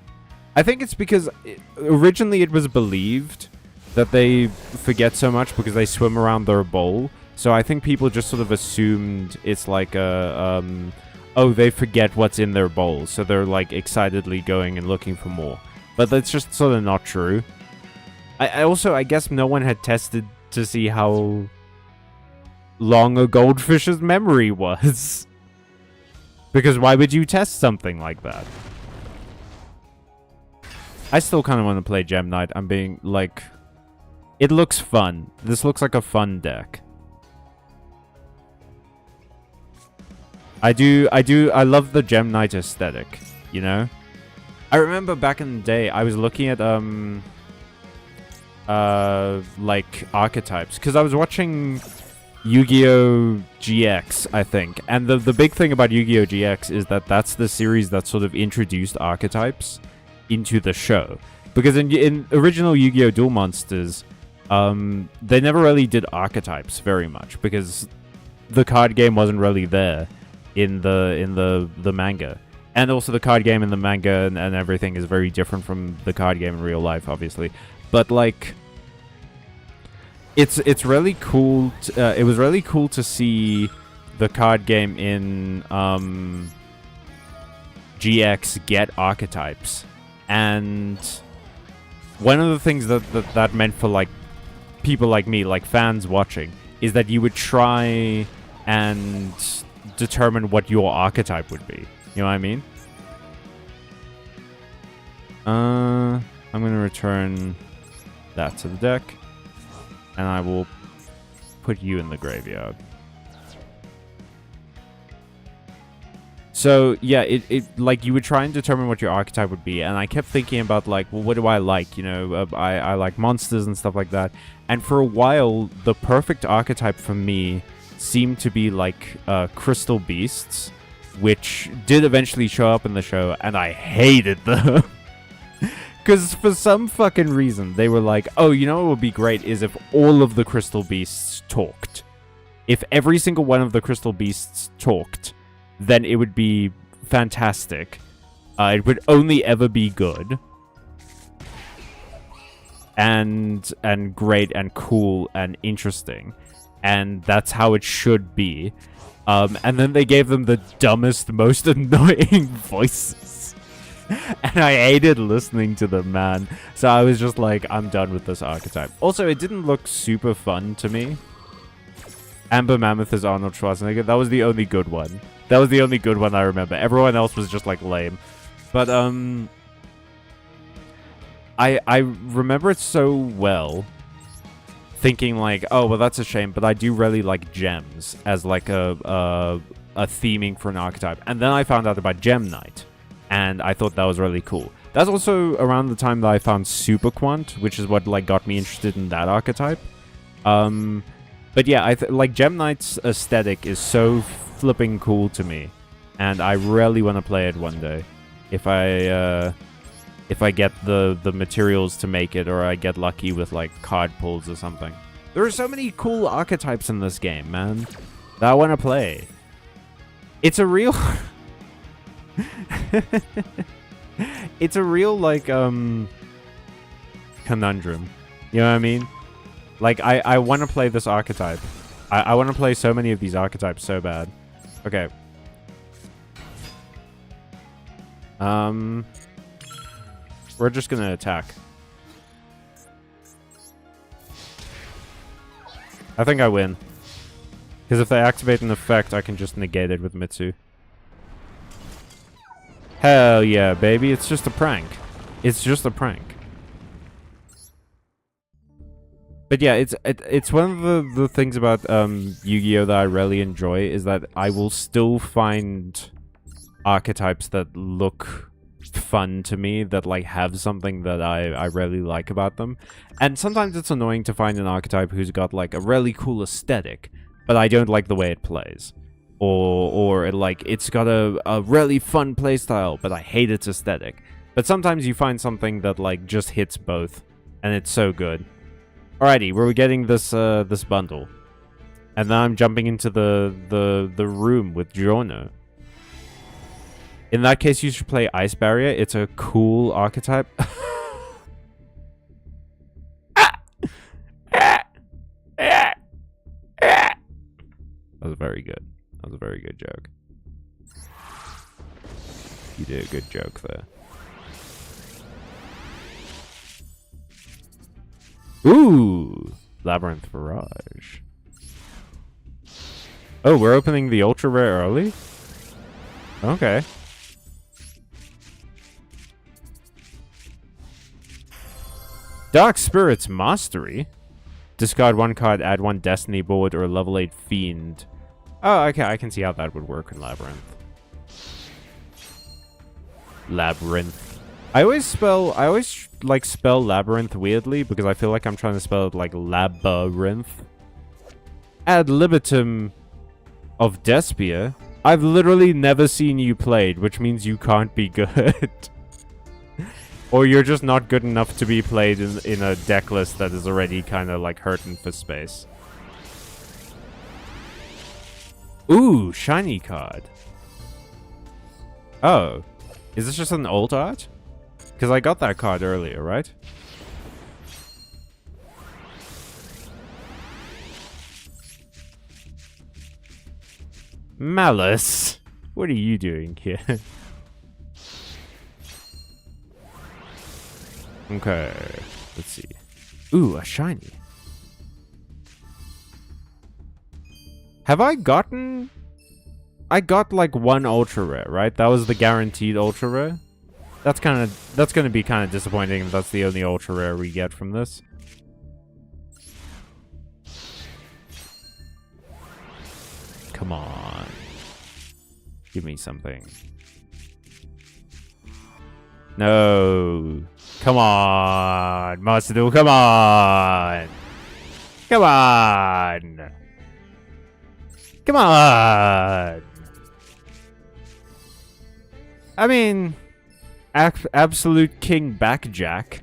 I think it's because originally it was believed that they forget so much because they swim around their bowl. So I think people just sort of assumed it's like a oh, they forget what's in their bowl, so they're like excitedly going and looking for more. But that's just sort of not true. I guess no one had tested to see how long a goldfish's memory was. Because why would you test something like that? I still kind of want to play Gem Knight. I'm being like... It looks fun. This looks like a fun deck. I love the Gem Knight aesthetic, you know? I remember back in the day, I was looking at, like, archetypes. Because I was watching Yu-Gi-Oh! GX, I think. And the big thing about Yu-Gi-Oh! GX is that that's the series that sort of introduced archetypes into the show. Because in original Yu-Gi-Oh! Duel Monsters, they never really did archetypes very much. Because the card game wasn't really there in the manga. And also the card game in the manga and everything is very different from the card game in real life, obviously. But like, it's really cool. It was really cool to see the card game in GX get archetypes, and one of the things that meant for like people like me, like fans watching, is that you would try and determine what your archetype would be. You know what I mean? I'm gonna return that to the deck, and I will put you in the graveyard. So yeah, it like you would try and determine what your archetype would be, and I kept thinking about like, well, what do I like? You know, I like monsters and stuff like that. And for a while, the perfect archetype for me seemed to be like crystal beasts, which did eventually show up in the show, and I hated them. Because for some fucking reason, they were like, oh, you know what would be great is if all of the crystal beasts talked. If every single one of the crystal beasts talked, then it would be fantastic. It would only ever be good. And great and cool and interesting. And that's how it should be. And then they gave them the dumbest, most annoying voices. And I hated listening to them, man. So I was just like, I'm done with this archetype. Also, it didn't look super fun to me. Amber Mammoth is Arnold Schwarzenegger. That was the only good one. That was the only good one I remember. Everyone else was just like lame. But I remember it so well, thinking like, oh well, that's a shame. But I do really like gems as like a theming for an archetype. And then I found out about Gem Knight, and I thought that was really cool. That's also around the time that I found Super Quant, which is what like got me interested in that archetype. But yeah, like Gem Knight's aesthetic is so flipping cool to me, and I really want to play it one day if I get the materials to make it, or I get lucky with like card pulls or something. There are so many cool archetypes in this game, man, that I want to play. It's a real it's a real like conundrum, you know what I mean? Like I want to play this archetype. I want to play so many of these archetypes so bad. Okay. We're just gonna attack. I think I win. Because if they activate an effect, I can just negate it with Mitsu. Hell yeah, baby. It's just a prank. It's just a prank. But yeah, it's one of the things about Yu-Gi-Oh! That I really enjoy is that I will still find archetypes that look fun to me, that like have something that I really like about them. And sometimes it's annoying to find an archetype who's got like a really cool aesthetic, but I don't like the way it plays. Or it's got a really fun playstyle, but I hate its aesthetic. But sometimes you find something that like just hits both, and it's so good. Alrighty, we're getting this this bundle. And then I'm jumping into the room with Giorno. In that case, you should play Ice Barrier. It's a cool archetype. That was very good. That was a very good joke. You did a good joke there. Ooh! Labyrinth Barrage. Oh, we're opening the ultra rare early? Okay. Dark Spirit's Mastery. Discard one card, add one Destiny board or level 8 Fiend. Oh, okay, I can see how that would work in Labyrinth. Labyrinth. I always like spell Labyrinth weirdly because I feel like I'm trying to spell it like Labyrinth. Ad libitum of Despia. I've literally never seen you played, which means you can't be good. Or you're just not good enough to be played in a deck list that is already kind of like hurting for space. Ooh, shiny card. Oh. Is this just an old art? Because I got that card earlier, right? Malice, what are you doing here? Okay, let's see. Ooh, a shiny. Have I gotten... I got like one ultra rare, right? That was the guaranteed ultra rare. That's gonna be kind of disappointing if that's the only ultra rare we get from this. Come on. Give me something. No. Come on, Master Duel, come on. Come on. Come on. I mean, Absolute King Backjack.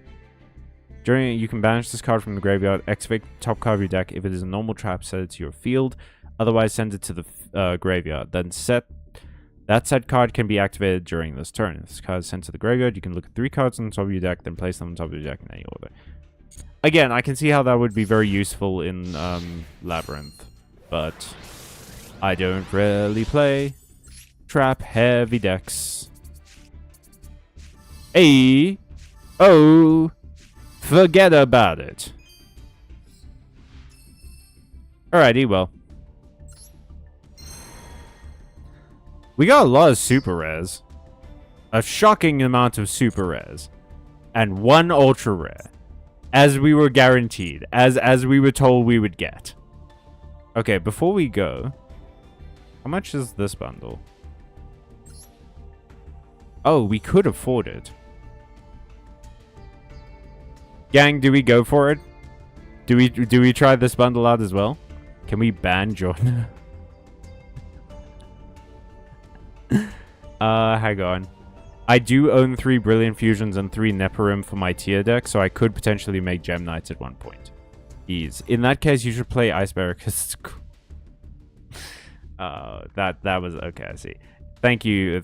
During you can banish this card from the graveyard, activate the top card of your deck. If it is a normal trap, set it to your field. Otherwise, send it to the graveyard. Then that set card can be activated during this turn. If this card is sent to the graveyard, you can look at 3 cards on top of your deck, then place them on top of your deck in any order. Again, I can see how that would be very useful in Labyrinth, but I don't really play trap-heavy decks. Hey! Oh! Forget about it. Alrighty, well. We got a lot of super rares. A shocking amount of super rares. And one ultra rare. As we were guaranteed. As we were told we would get. Okay, before we go. How much is this bundle? Oh, we could afford it. Gang, do we go for it? Do we try this bundle out as well? Can we ban Jordan? Hang on. I do own 3 Brilliant Fusions and 3 Neparim for my tier deck, so I could potentially make Gem Knights at one point. Ease. In that case, you should play Ice Bear, because... that was... Okay, I see. Thank you.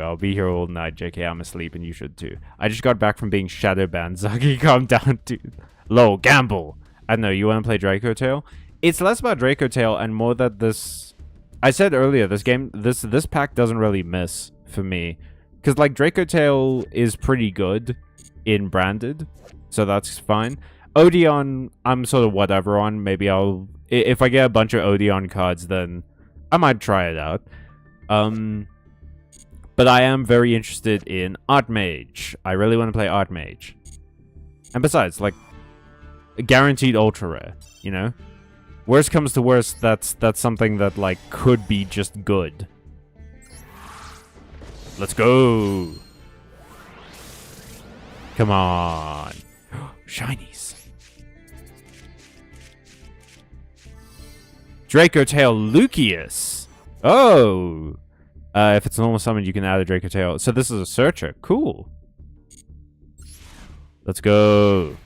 I'll be here all night, JK. I'm asleep, and you should too. I just got back from being shadow banned. Zaki, calm down, dude. Lol, gamble. I don't know, you want to play Draco Tail? It's less about Draco Tail and more that this... I said earlier, this pack doesn't really miss for me. Because, like, Draco Tail is pretty good in Branded, so that's fine. Odeon, I'm sort of whatever on. Maybe I'll... If I get a bunch of Odeon cards, then I might try it out. But I am very interested in Archmage. I really want to play Archmage. And besides, like, a guaranteed ultra rare, you know? Worst comes to worst, that's something that, like, could be just good. Let's go! Come on! Shinies! Draco Tail Lucius! Oh! If it's a normal summon, you can add a Draco Tail. So this is a Searcher. Cool! Let's go!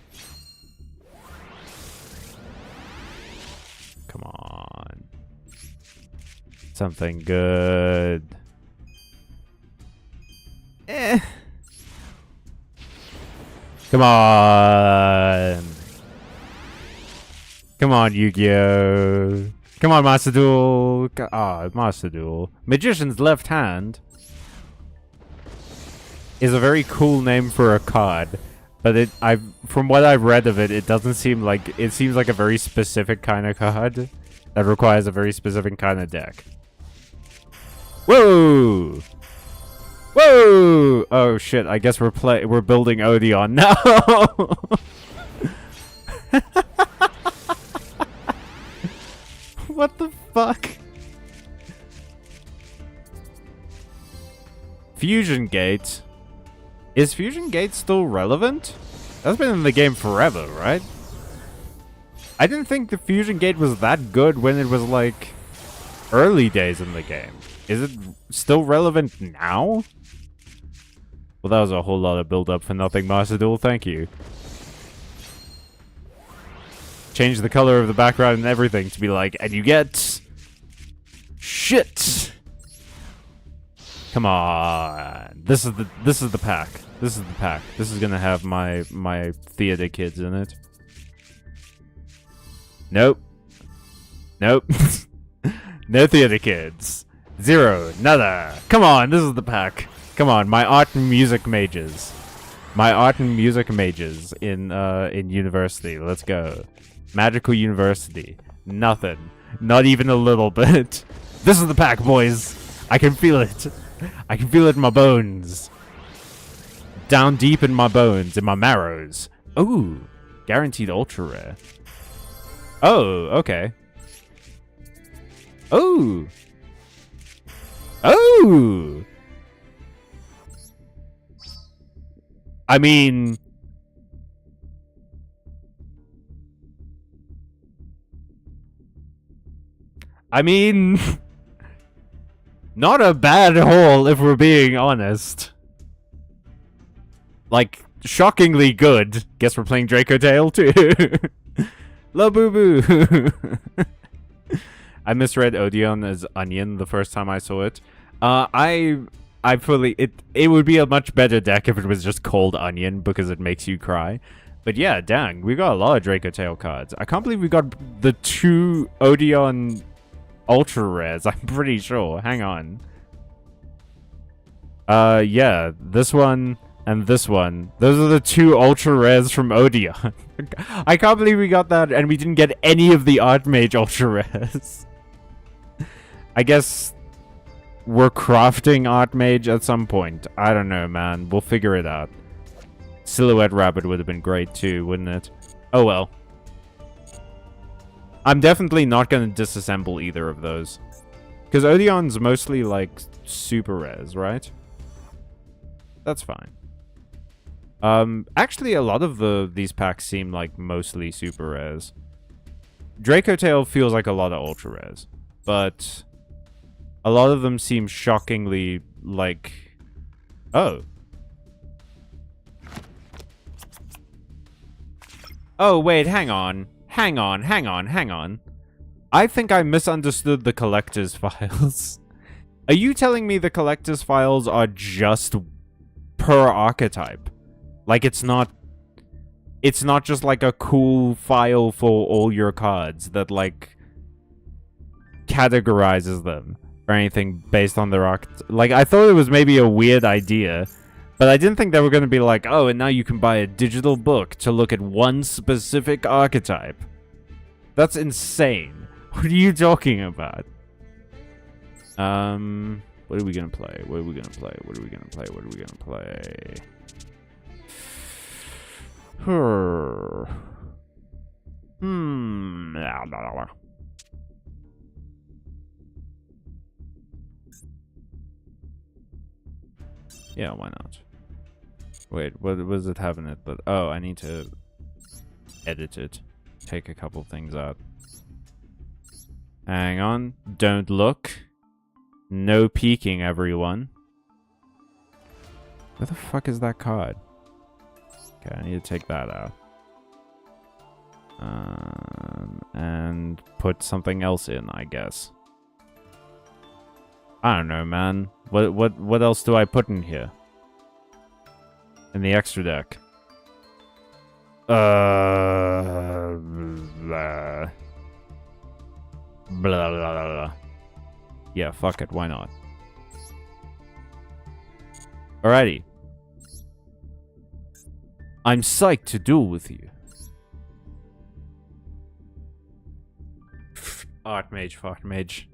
Come on. Something good. Eh. Come on. Come on, Yu-Gi-Oh! Come on, Master Duel! Ah, Master Duel. Magician's Left Hand is a very cool name for a card. But from what I've read of it, it doesn't seem like... It seems like a very specific kind of card that requires a very specific kind of deck. Whoa! Whoa! Oh shit! I guess we're building Odeon now. What the fuck? Fusion Gate. Is Fusion Gate still relevant? That's been in the game forever, right? I didn't think the Fusion Gate was that good when it was, like, early days in the game. Is it still relevant now? Well, that was a whole lot of build-up for nothing, Master Duel. Thank you. Change the color of the background and everything to be like, and you get... shit! Come on. This is the pack. This is the pack. This is gonna have my theater kids in it. Nope. Nope. No theater kids. 0. Nada. Come on, this is the pack. Come on, my art and music mages. My art and music mages in university. Let's go. Magical University. Nothing. Not even a little bit. This is the pack, boys. I can feel it. I can feel it in my bones. Down deep in my bones, in my marrows. Ooh, guaranteed ultra rare. Oh, okay. Oh. Oh. I mean, not a bad haul if we're being honest. Like, shockingly good. Guess we're playing Draco Tail too. La boo boo. I misread Odeon as onion the first time I saw it. It would be a much better deck if it was just called onion because it makes you cry. But yeah, dang, we got a lot of Draco Tail cards. I can't believe we got the 2 Odeon ultra rares, I'm pretty sure. Hang on. Yeah, this one and this one. Those are the 2 ultra rares from Odeon. I can't believe we got that and we didn't get any of the Archmage ultra rares. I guess we're crafting Archmage at some point. I don't know, man. We'll figure it out. Silhouette Rabbit would have been great too, wouldn't it? Oh well. I'm definitely not going to disassemble either of those. Because Odeon's mostly, like, super rares, right? That's fine. Actually, a lot of these packs seem like mostly super rares. Draco Tail feels like a lot of ultra rares. But a lot of them seem shockingly, like... Oh. Oh, wait, hang on. Hang on. I think I misunderstood the collector's files. Are you telling me the collector's files are just per archetype? Like, it's not just like a cool file for all your cards that, like, categorizes them or anything based on their archetype. Like, I thought it was maybe a weird idea, but I didn't think they were going to be like, oh, and now you can buy a digital book to look at one specific archetype. That's insane. What are you talking about? What are we going to play? What are we going to play? What are we going to play? What are we going to play? Yeah, why not? Wait, what was it having it? But oh, I need to edit it. Take a couple things out. Hang on. Don't look. No peeking, everyone. Where the fuck is that card? Okay, I need to take that out. And put something else in, I guess. I don't know, man. What else do I put in here? In the extra deck. Blah. Blah, blah, blah. Yeah, fuck it. Why not? Alrighty. I'm psyched to duel with you. Archmage.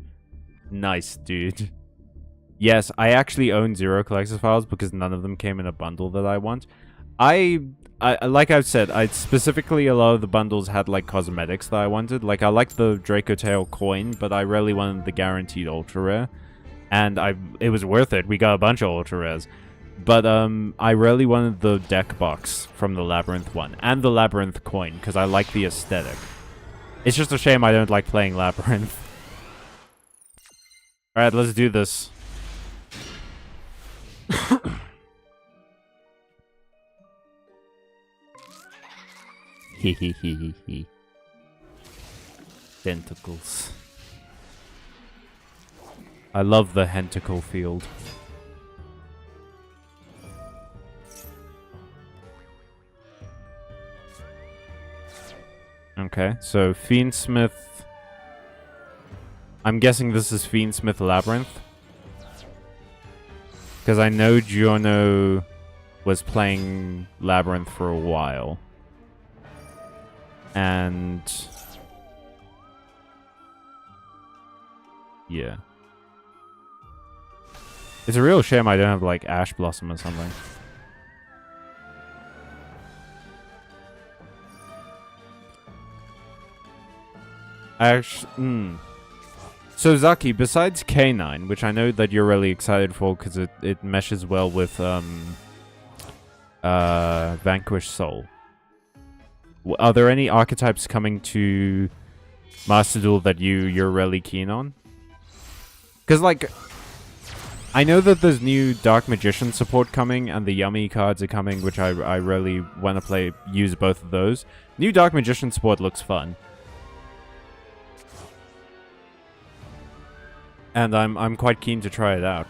Nice, dude. Yes, I actually own 0 collector's files because none of them came in a bundle that I want. I like I've said, specifically a lot of the bundles had like cosmetics that I wanted. Like I liked the Draco Tail coin, but I really wanted the guaranteed ultra rare. And it was worth it. We got a bunch of ultra rares. But I really wanted the deck box from the Labyrinth one and the Labyrinth coin because I like the aesthetic. It's just a shame I don't like playing Labyrinth. Alright, let's do this. Hehehehe. Tentacles. I love the hentacle field. Okay, so Fiendsmith. I'm guessing this is Fiendsmith Labyrinth. Because I know Giorno was playing Labyrinth for a while. And... yeah. It's a real shame I don't have, like, Ash Blossom or something. So, Zaki, besides K9, which I know that you're really excited for because it meshes well with Vanquish Soul, are there any archetypes coming to Master Duel that you're really keen on? Because, like, I know that there's new Dark Magician support coming and the Yummy cards are coming, which I really want to use both of those. New Dark Magician support looks fun. And I'm quite keen to try it out.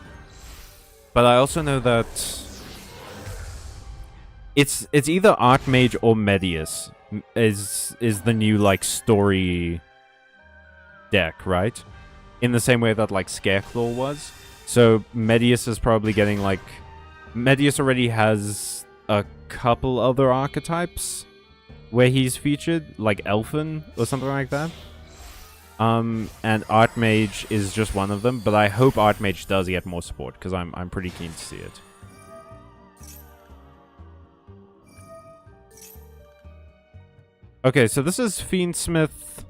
But I also know that it's either Archmage or Medius is the new, like, story deck, right? In the same way that, like, Scareclaw was. So Medius is probably getting, like... Medius already has a couple other archetypes where he's featured, like Elfin or something like that. And Archmage is just one of them, but I hope Archmage does get more support, because I'm pretty keen to see it. Okay, so this is Fiendsmith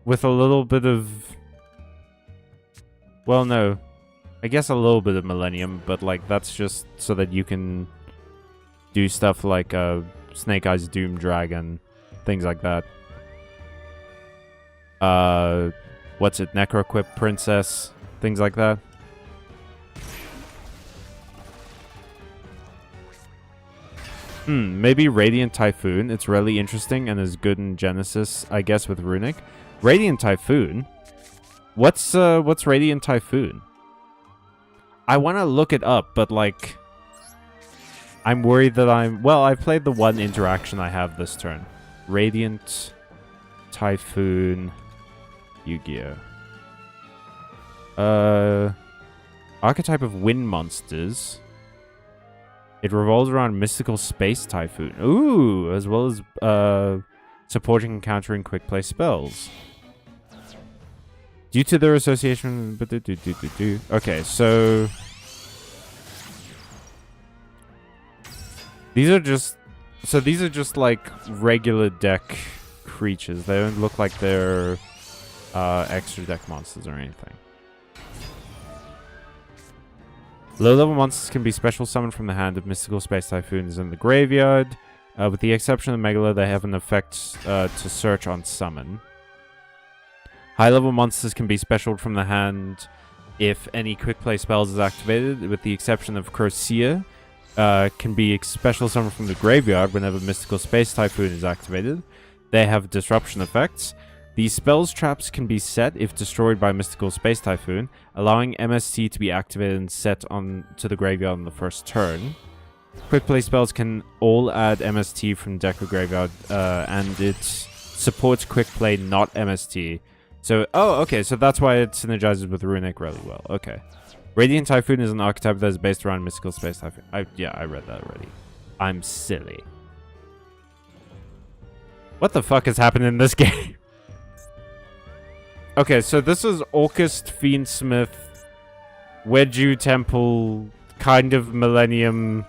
with a little bit of... well, no. I guess a little bit of Millennium, but, like, that's just so that you can do stuff like Snake Eyes Doom Dragon, things like that. What's it? Necroquip Princess, things like that. Maybe Radiant Typhoon. It's really interesting and is good in Genesis, I guess, with Runic. Radiant Typhoon? What's Radiant Typhoon? I want to look it up, but, like, I'm worried that well, I've played the one interaction I have this turn. Radiant Typhoon Yu-Gi-Oh. Archetype of wind monsters. It revolves around Mystical Space Typhoon. Ooh, as well as supporting and countering quick play spells. Due to their association... okay, so... these are just... so these are just, like, regular deck creatures. They don't look like they're extra deck monsters or anything. Low-level monsters can be special summoned from the hand if Mystical Space Typhoon is in the graveyard. With the exception of Megalo, they have an effect to search on summon. High-level monsters can be specialed from the hand if any quick play spells is activated, with the exception of Corsair. Can be special summoned from the graveyard whenever Mystical Space Typhoon is activated. They have disruption effects. These spells traps can be set if destroyed by Mystical Space Typhoon, allowing MST to be activated and set on to the graveyard on the first turn. Quick play spells can all add MST from deck or graveyard, and it supports quick play, not MST. So, oh, okay, so that's why it synergizes with Runic really well. Okay. Radiant Typhoon is an archetype that is based around Mystical Space Typhoon. Yeah, I read that already. I'm silly. What the fuck has happened in this game? Okay, so this is Orcust, Fiendsmith, Wedju Temple, kind of Millennium.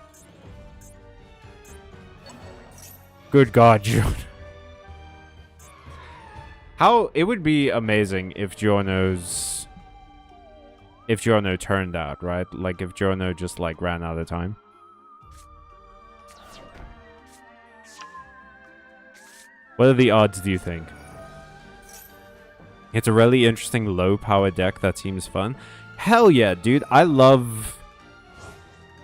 Good God, John. How it would be amazing if Giorno turned out, right? Like if Giorno just like ran out of time. What are the odds, do you think? It's a really interesting low power deck that seems fun. Hell yeah, dude. I'm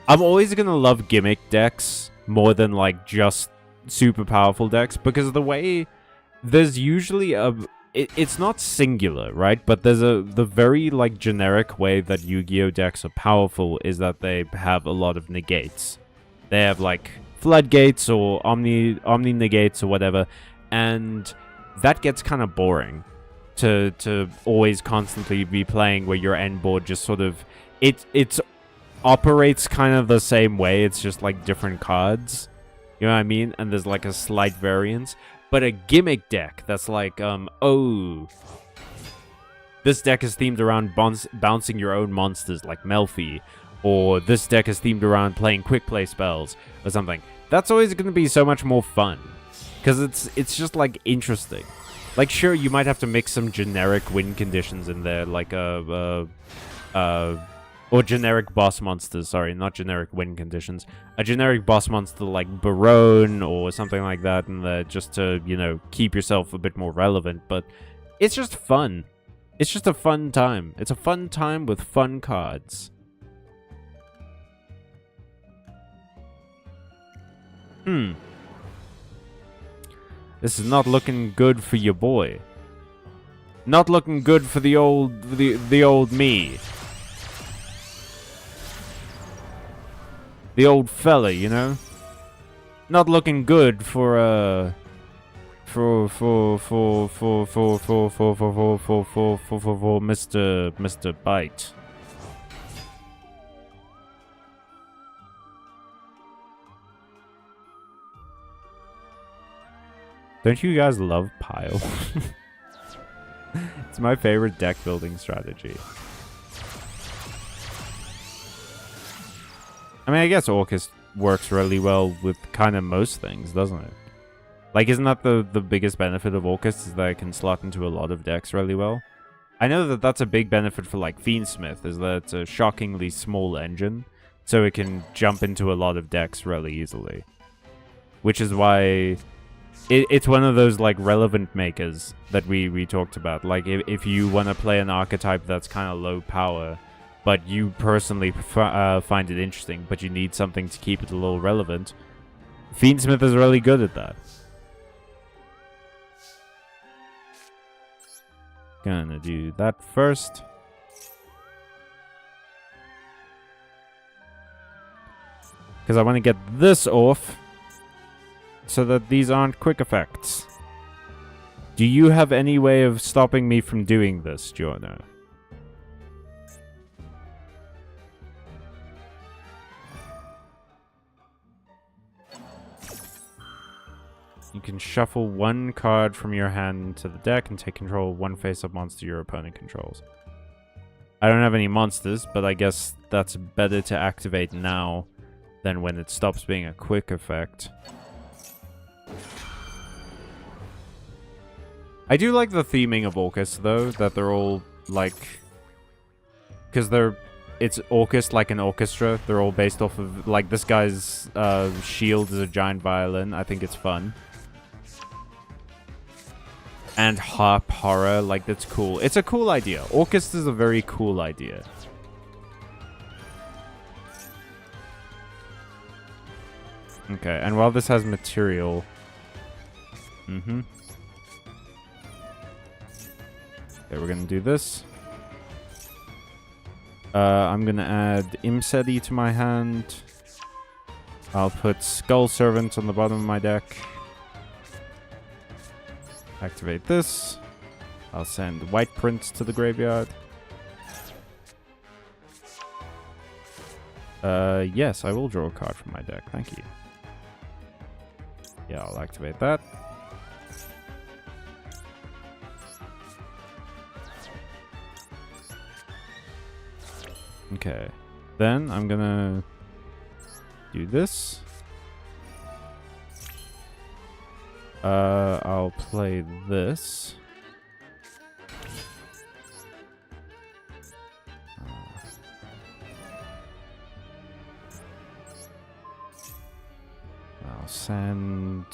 always gonna love gimmick decks more than like just super powerful decks, because of the way there's usually it's not singular, right? But there's the very like generic way that Yu-Gi-Oh decks are powerful is that they have a lot of negates. They have like floodgates or omni negates or whatever, and that gets kind of boring to always constantly be playing where your end board just sort of it's operates kind of the same way. It's just like different cards. You know what I mean? And there's like a slight variance. But a gimmick deck that's like, oh, this deck is themed around bouncing your own monsters like Melfi. Or this deck is themed around playing quick play spells or something. That's always going to be so much more fun. Because it's just like interesting. Like, sure, you might have to mix some generic win conditions in there, like or generic boss monsters, sorry, not generic win conditions. A generic boss monster like Barone or something like that in there just to, you know, keep yourself a bit more relevant. But it's just fun. It's just a fun time. It's a fun time with fun cards. This is not looking good for your boy. Not looking good for the old me. The old fella, you know? Not looking good for Mr. Byte. Don't you guys love Pile? It's my favorite deck building strategy. I mean, I guess Orcus works really well with kind of most things, doesn't it? Like, isn't that the biggest benefit of Orcus, is that it can slot into a lot of decks really well? I know that that's a big benefit for, like, Fiendsmith, is that it's a shockingly small engine, so it can jump into a lot of decks really easily. Which is why it's one of those, like, relevant makers that we talked about. Like, if you want to play an archetype that's kind of low power, but you personally find it interesting, but you need something to keep it a little relevant, Fiendsmith is really good at that. Gonna do that first. Because I want to get this off, so that these aren't quick effects. Do you have any way of stopping me from doing this, Jono? You can shuffle one card from your hand to the deck and take control of one face-up monster your opponent controls. I don't have any monsters, but I guess that's better to activate now than when it stops being a quick effect. I do like the theming of Orcus, though, that they're all, like... Because it's Orcus like an orchestra. They're all based off of, like, this guy's shield is a giant violin. I think it's fun. And harp horror, like, that's cool. It's a cool idea. Orcus is a very cool idea. Okay, and while this has material... Okay, we're gonna do this. I'm gonna add Imseti to my hand. I'll put Skull Servant on the bottom of my deck. Activate this. I'll send White Prince to the graveyard. Yes, I will draw a card from my deck. Thank you. Yeah, I'll activate that. Okay. Then I'm gonna do this. I'll play this. I'll send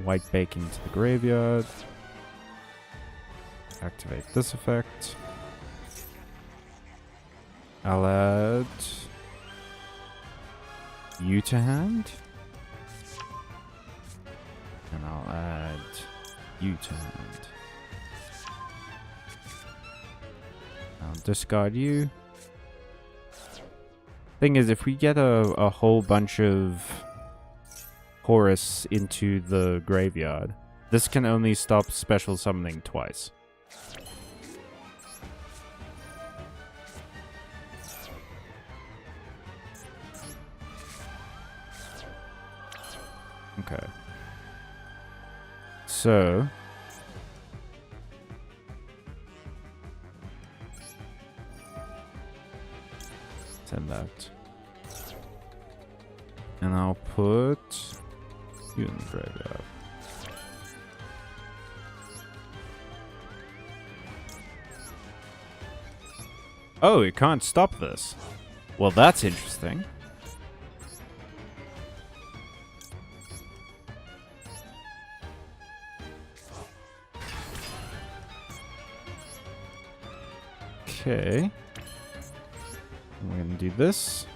White Baking to the graveyard. Activate this effect. I'll add you to hand. And I'll add you to hand. I'll discard you. Thing is, if we get a whole bunch of Horus into the graveyard, this can only stop special summoning twice. So send that. And I'll put you in the graveyard. Oh, it can't stop this. Well, that's interesting. Okay. We're gonna do this.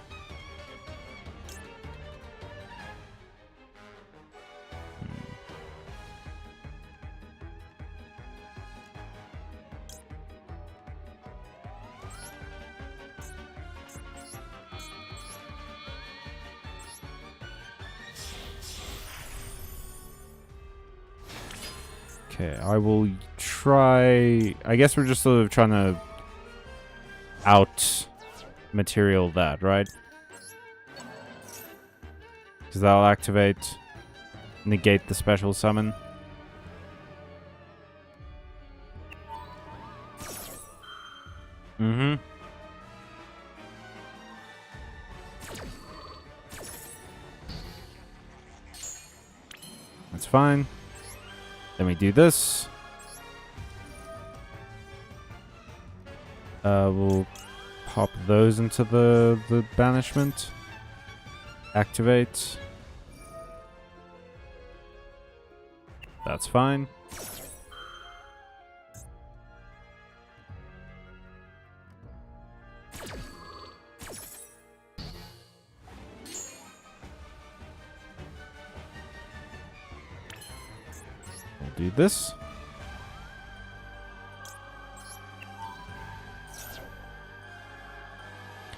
Okay, I will try... I guess we're just sort of trying to out-material that, right? Because that'll activate, negate the special summon. Mm-hmm. That's fine. Then we do this. We'll pop those into the banishment. Activate. That's fine. We'll do this.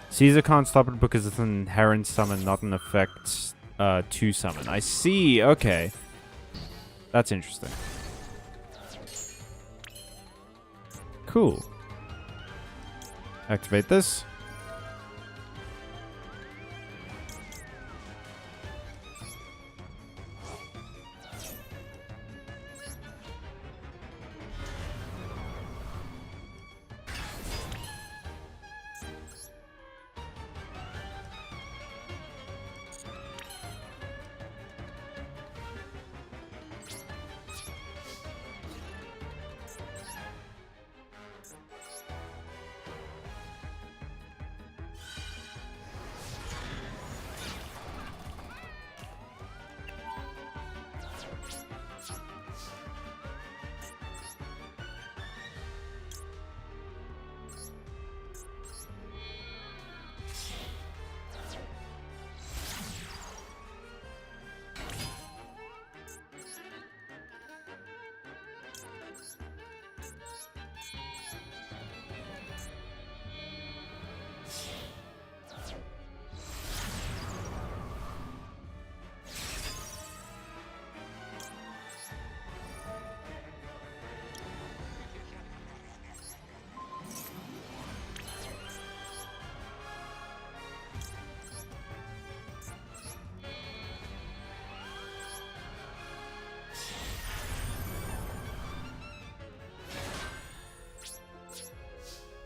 Caesar can't stop it because it's an inherent summon, not an effect to summon. I see, okay. That's interesting. Cool. Activate this.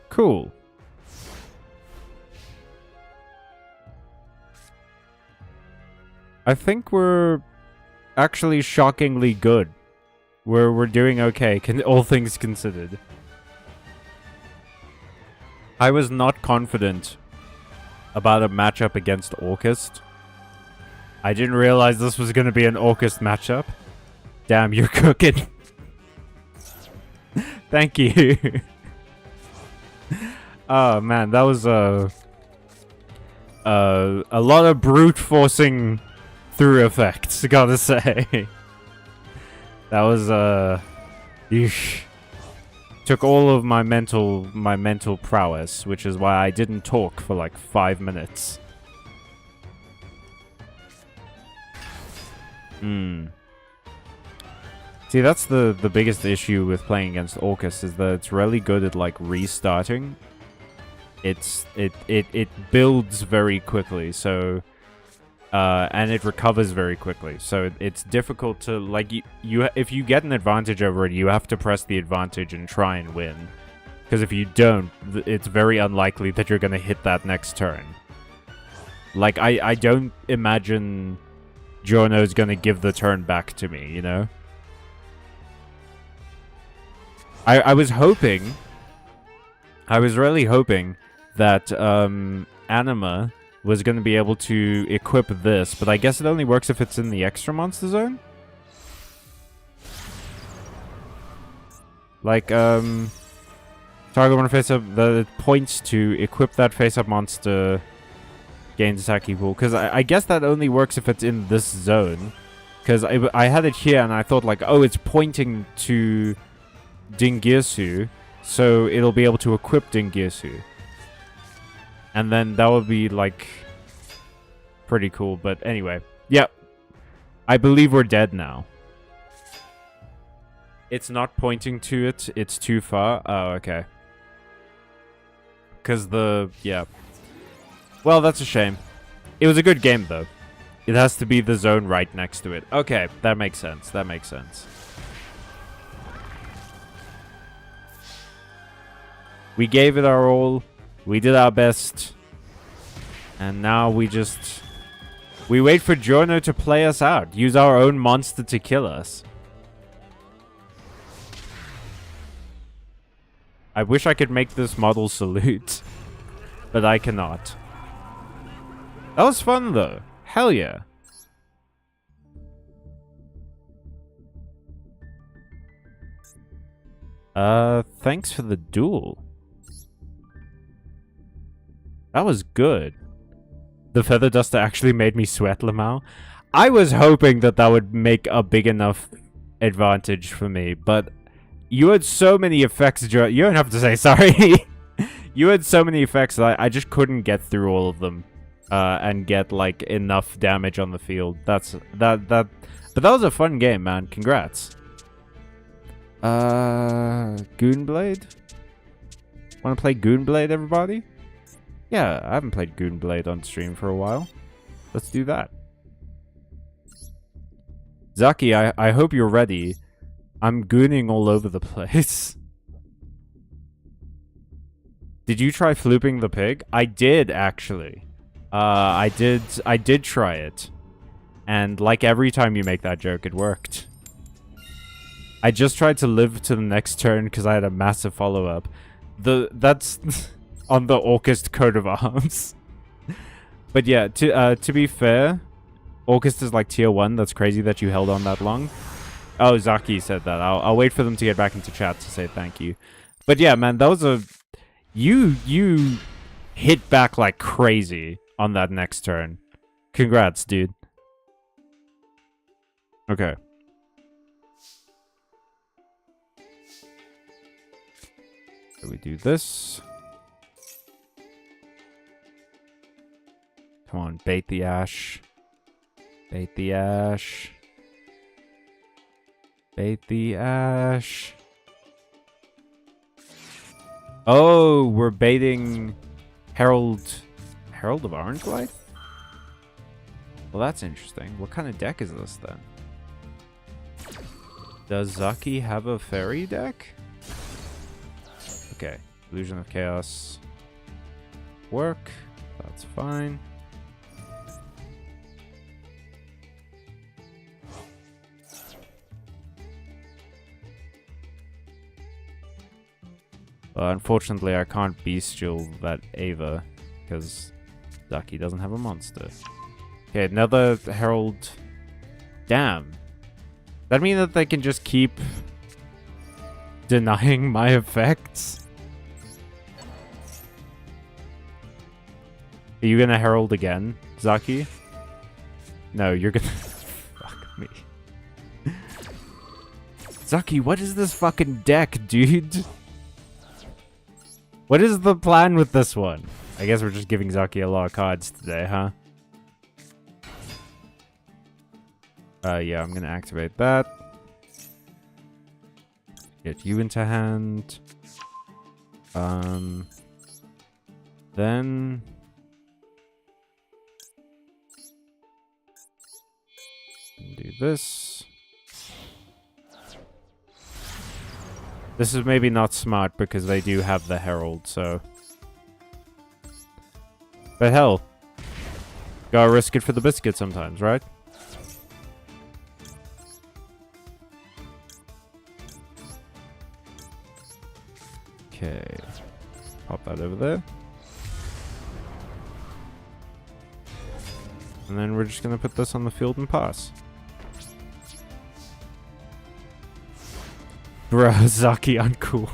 Cool. I think we're actually shockingly good. We're doing okay, all things considered. I was not confident about a matchup against Orcust. I didn't realize this was going to be an Orcust matchup. Damn, you're cooking. Thank you. Oh man, that was a lot of brute forcing through effects, gotta say. That was yeesh. Took all of my mental prowess, which is why I didn't talk for like 5 minutes. See, that's the biggest issue with playing against Orcust, is that it's really good at like restarting. It builds very quickly, so and it recovers very quickly. So it's difficult to, like, if you get an advantage over it, you have to press the advantage and try and win. Because if you don't, it's very unlikely that you're going to hit that next turn. Like, I don't imagine Giorno's going to give the turn back to me, you know? I was hoping... I was really hoping that Anima was going to be able to equip this, but I guess it only works if it's in the extra monster zone? Like, target one face-up that it points to equip that face-up monster, gains attack equal. Because I guess that only works if it's in this zone. Because I had it here and I thought, like, oh, it's pointing to Dingirsu, so it'll be able to equip Dingirsu. And then that would be, like, pretty cool. But anyway, yeah. I believe we're dead now. It's not pointing to it. It's too far. Oh, okay. Because yeah. Well, that's a shame. It was a good game, though. It has to be the zone right next to it. Okay, that makes sense. That makes sense. We gave it our all. We did our best. And now we just... We wait for Giorno to play us out. Use our own monster to kill us. I wish I could make this model salute. But I cannot. That was fun, though. Hell yeah. Thanks for the duel. That was good. The Feather Duster actually made me sweat, Lamau. I was hoping that that would make a big enough advantage for me, but you had so many effects. You don't have to say sorry. You had so many effects that I just couldn't get through all of them and get like enough damage on the field. But that was a fun game, man. Congrats. Goonblade? Want to play Goonblade, everybody? Yeah, I haven't played Goonblade on stream for a while. Let's do that. Zaki, I hope you're ready. I'm gooning all over the place. Did you try flooping the pig? I did, actually. I did try it. And like every time you make that joke, it worked. I just tried to live to the next turn because I had a massive follow-up. That's on the Orcust coat of arms. But yeah, to be fair, Orcust is like tier 1. That's crazy that you held on that long. Oh, Zaki said that. I'll wait for them to get back into chat to say thank you. But yeah, man, that was a... You hit back like crazy on that next turn. Congrats, dude. Okay. So we do this. Come on, bait the ash. Bait the ash. Bait the ash. Oh, we're baiting Herald of Orangeblight? Well, that's interesting. What kind of deck is this, then? Does Zaki have a fairy deck? Okay. Illusion of Chaos. Work. That's fine. Unfortunately, I can't bestial that Ava because Zaki doesn't have a monster. Okay, another Herald. Damn. That mean that they can just keep denying my effects? Are you gonna Herald again, Zaki? No, you're gonna... Fuck me. Zaki, what is this fucking deck, dude? What is the plan with this one? I guess we're just giving Zaki a lot of cards today, huh? Yeah, I'm gonna activate that. Get you into hand. Then... this. This is maybe not smart because they do have the Herald, so... But hell, gotta risk it for the biscuit sometimes, right? Okay, pop that over there. And then we're just gonna put this on the field and pass. Bro, Zaki uncool.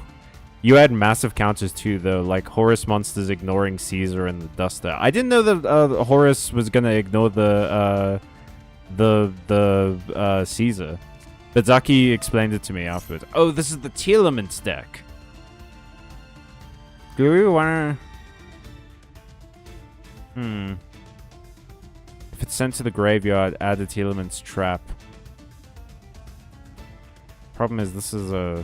You had massive counters too, though, like Horus monsters ignoring Caesar and the Duster. I didn't know that Horus was gonna ignore the Caesar, but Zaki explained it to me afterwards. Oh, this is the Telements deck. Do we wanna? If it's sent to the graveyard, add a Telements trap. Problem is, this is a...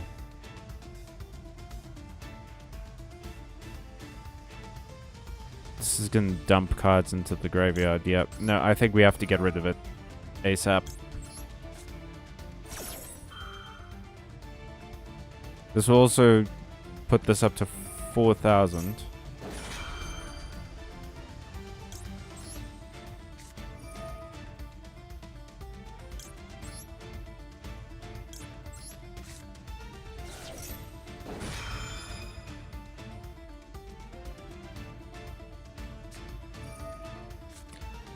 This is gonna dump cards into the graveyard. Yep. No, I think we have to get rid of it ASAP. This will also put this up to 4,000.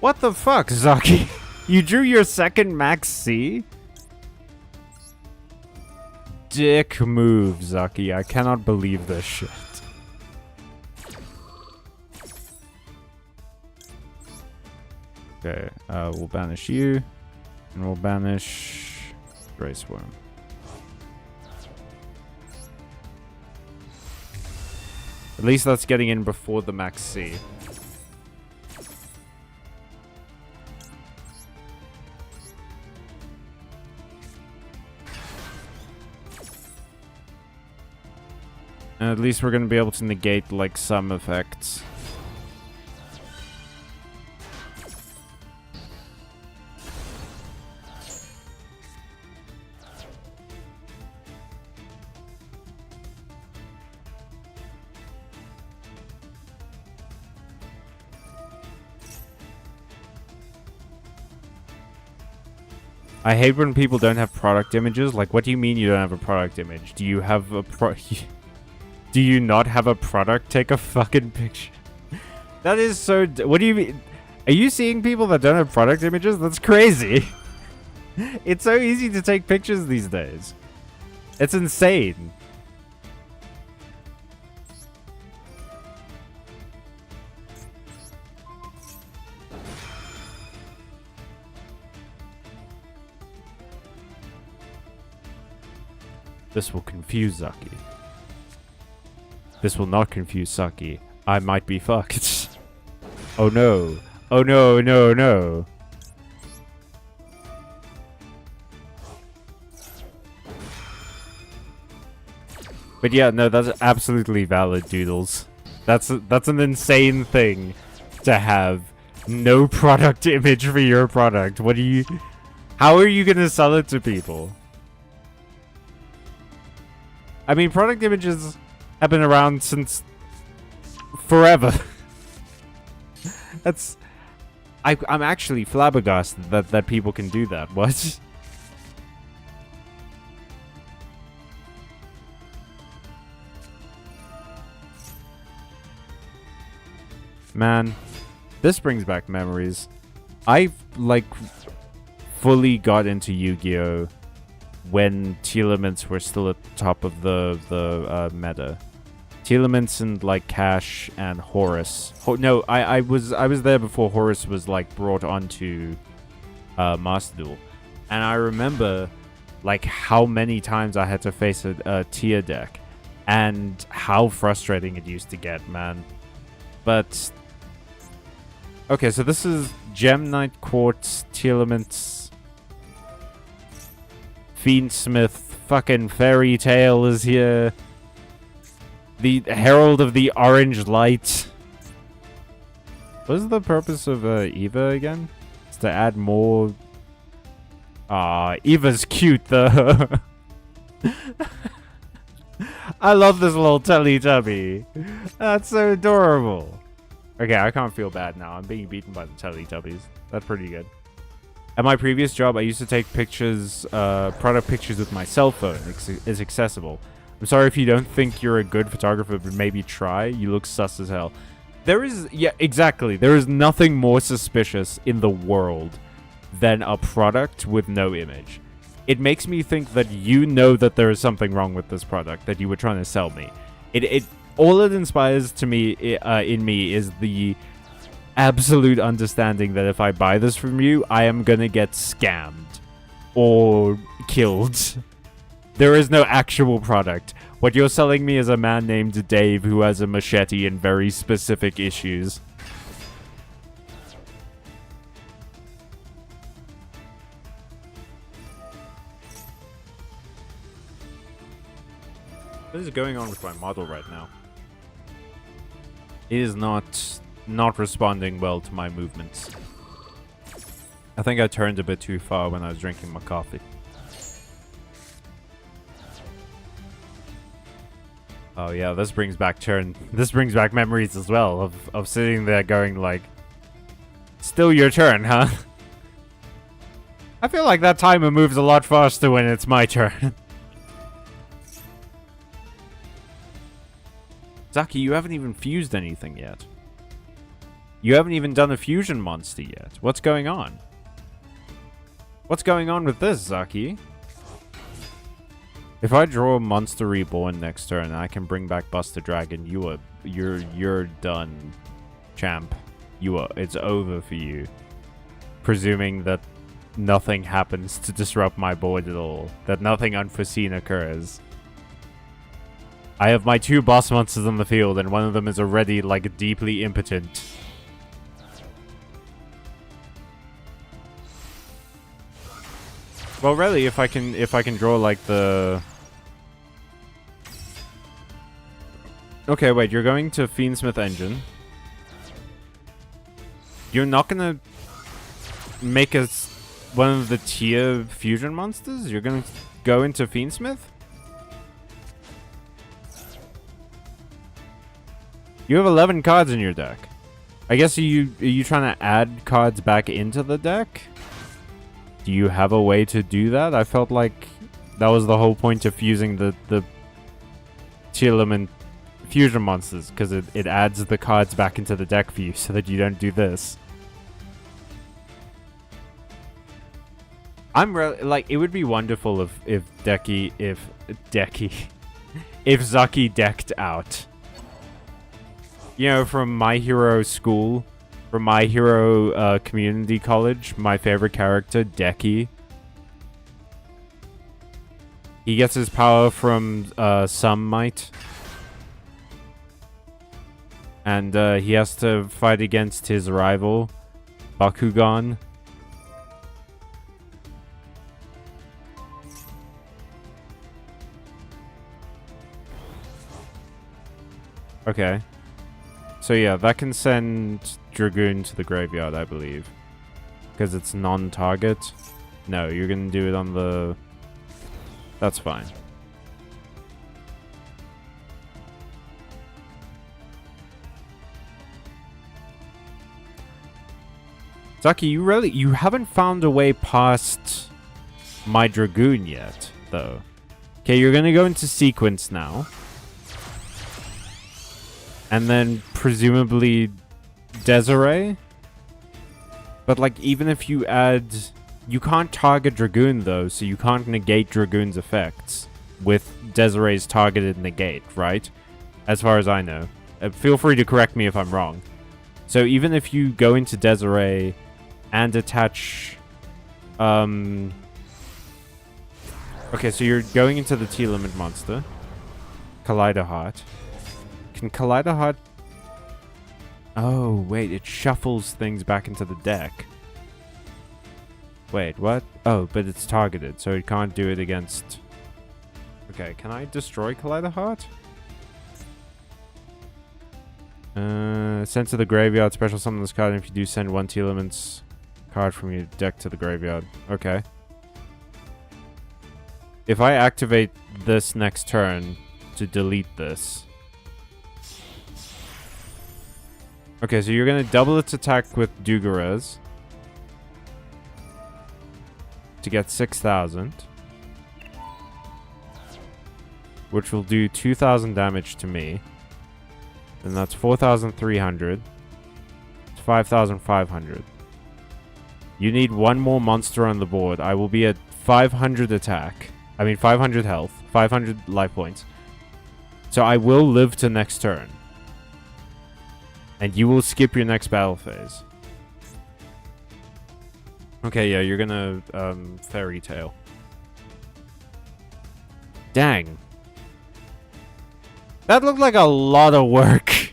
What the fuck, Zaki? You drew your second Max C? Dick move, Zaki. I cannot believe this shit. Okay, we'll banish you. And we'll banish Grey Swarm. At least that's getting in before the Max C. And at least we're going to be able to negate, like, some effects. I hate when people don't have product images. Like, what do you mean you don't have a product image? Do you have a Do you not have a product? Take a fucking picture. That is so... What do you mean? Are you seeing people that don't have product images? That's crazy. It's so easy to take pictures these days. It's insane. This will confuse Zaki. This will not confuse Saki. I might be fucked. Oh no. Oh no, no, no. But yeah, no, that's absolutely valid, Doodles. That's an insane thing to have. No product image for your product. What do you... How are you gonna sell it to people? I mean, product images... have been around since forever. That's... I'm actually flabbergasted that people can do that. What? Man, this brings back memories. I, like, fully got into Yu-Gi-Oh! When Telements were still at the top of the meta. Telements and like Cash and Horus. No, I was there before Horus was like brought onto Master Duel, and I remember like how many times I had to face a tier deck, and how frustrating it used to get, man. But okay, so this is Gem Knight Quartz, Telements. Fiendsmith, fucking Fairy Tale is here. The Herald of the Orange Light. What is the purpose of Eva again? It's to add more Aw, Eva's cute though. I love this little Teletubby. That's so adorable. Okay, I can't feel bad now. I'm being beaten by the Teletubbies. That's pretty good. At my previous job, I used to take pictures, product pictures with my cell phone. It's accessible. I'm sorry if you don't think you're a good photographer, but maybe try. You look sus as hell. Yeah, exactly. There is nothing more suspicious in the world than a product with no image. It makes me think that you know that there is something wrong with this product that you were trying to sell me. All it inspires to me in me is the absolute understanding that if I buy this from you, I am gonna get scammed or killed. There is no actual product. What you're selling me is a man named Dave who has a machete and very specific issues. What is going on with my model right now? It is not responding well to my movements. I think I turned a bit too far when I was drinking my coffee. Oh yeah, this brings back memories as well of sitting there going like, still your turn, huh? I feel like that timer moves a lot faster when it's my turn. Zaki, you haven't even fused anything yet. You haven't even done a fusion monster yet. What's going on? What's going on with this, Zaki? If I draw Monster Reborn next turn and I can bring back Buster Dragon, you're done, champ. It's over for you. Presuming that nothing happens to disrupt my board at all. That nothing unforeseen occurs. I have my 2 boss monsters on the field, and one of them is already, like, deeply impotent. Well, really, if I can draw, like, the... Okay, wait, you're going to Fiendsmith Engine. You're not gonna make us one of the tier fusion monsters? You're gonna go into Fiendsmith? You have 11 cards in your deck. I guess are you trying to add cards back into the deck? Do you have a way to do that? I felt like that was the whole point of fusing the tier element fusion monsters, because it adds the cards back into the deck for you so that you don't do this. Like, it would be wonderful if Zaki decked out. You know, from My Hero School, from My Hero Community College, my favorite character, Deki. He gets his power from some might. And he has to fight against his rival, Bakugan. Okay. So yeah, that can send Dragoon to the graveyard, I believe. Because it's non-target. No, you're going to do it on the... That's fine. Zaki, you haven't found a way past my Dragoon yet, though. Okay, you're going to go into sequence now. And then, presumably, Desiree? But, like, even if you add... You can't target Dragoon, though, so you can't negate Dragoon's effects with Desiree's targeted negate, right? As far as I know. Feel free to correct me if I'm wrong. So even if you go into Desiree and attach... Okay, so you're going into the T-Limit monster. Collider Heart. Can Collider Heart... Oh, wait, it shuffles things back into the deck. Wait, what? Oh, but it's targeted, so it can't do it against... Okay, can I destroy Collider Heart? Send to the graveyard, special summon this card, and if you do, send one T-Elements card from your deck to the graveyard. Okay. if I activate this next turn to delete this. Okay, so you're going to double its attack with Dugarez to get 6,000. Which will do 2,000 damage to me. And that's 4,300. It's 5,500. You need one more monster on the board. I will be at 500 attack. I mean 500 health. 500 life points. So I will live to next turn. And you will skip your next battle phase. Okay, yeah, you're gonna Fairy Tail. Dang. That looked like a lot of work.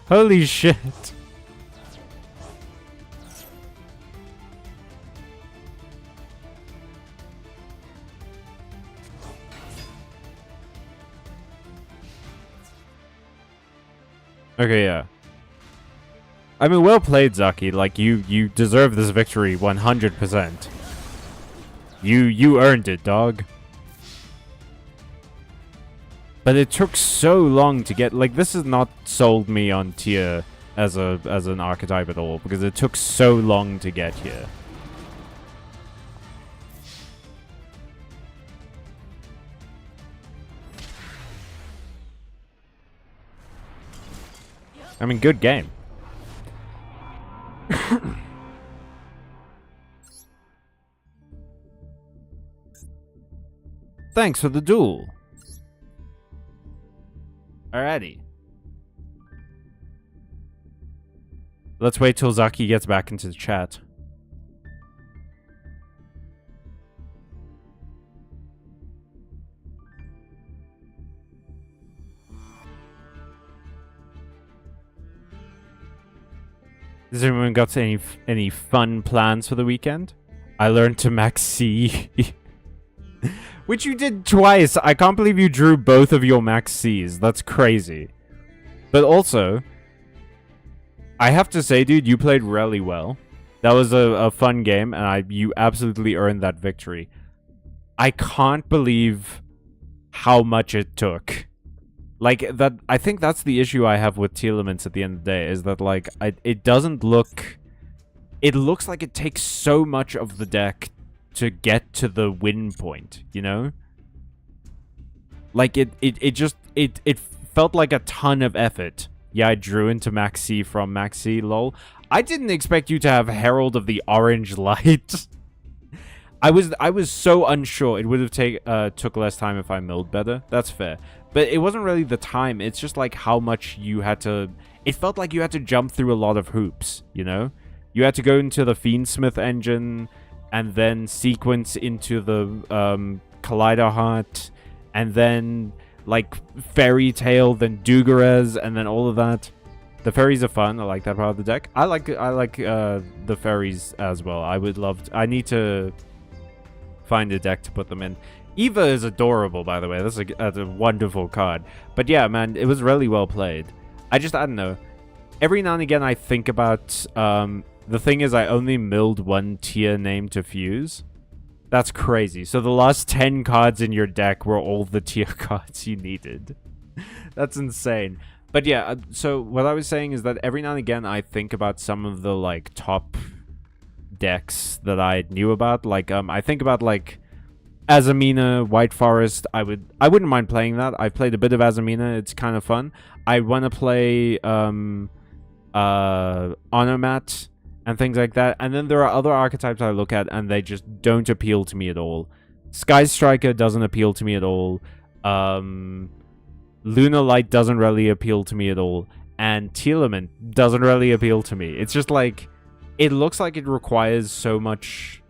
Holy shit. Okay, yeah. I mean, well played, Zaki. Like, you deserve this victory 100%. You earned it, dog. But it took so long to get... Like, this has not sold me on tier as an archetype at all, because it took so long to get here. I mean, good game. Thanks for the duel. Alrighty. Let's wait till Zaki gets back into the chat. Has anyone got any fun plans for the weekend? I learned to max C. Which you did twice. I can't believe you drew both of your max Cs. That's crazy. But also, I have to say, dude, you played really well. That was a fun game, and you absolutely earned that victory. I can't believe how much it took. Like, that, I think that's the issue I have with Telements at the end of the day, is that, like, it doesn't look... It looks like it takes so much of the deck to get to the win point, you know? Like, it felt like a ton of effort. Yeah, I drew into Max C from Max C, lol. I didn't expect you to have Herald of the Orange Light. I was so unsure. It would have took less time if I milled better. That's fair. But it wasn't really the time. It's just like how much you had to... It felt like you had to jump through a lot of hoops, you know? You had to go into the Fiendsmith engine and then sequence into the Collider Heart and then like Fairy Tail, then Dugarez, and then all of that. The fairies are fun. I like that part of the deck. I like the fairies as well. I need to find a deck to put them in. Eva is adorable, by the way. That's a wonderful card. But yeah, man, it was really well played. I don't know. Every now and again, I think about... the thing is, I only milled one tier name to fuse. That's crazy. So the last 10 cards in your deck were all the tier cards you needed. That's insane. But yeah, so what I was saying is that every now and again, I think about some of the, like, top decks that I knew about. Like, I think about, like... Azamina, White Forest, I wouldn't mind playing that. I've played a bit of Azamina, it's kind of fun. I want to play Onomat and things like that. And then there are other archetypes I look at and they just don't appeal to me at all. Sky Striker doesn't appeal to me at all. Luna Light doesn't really appeal to me at all. And Telement doesn't really appeal to me. It's just like, it looks like it requires so much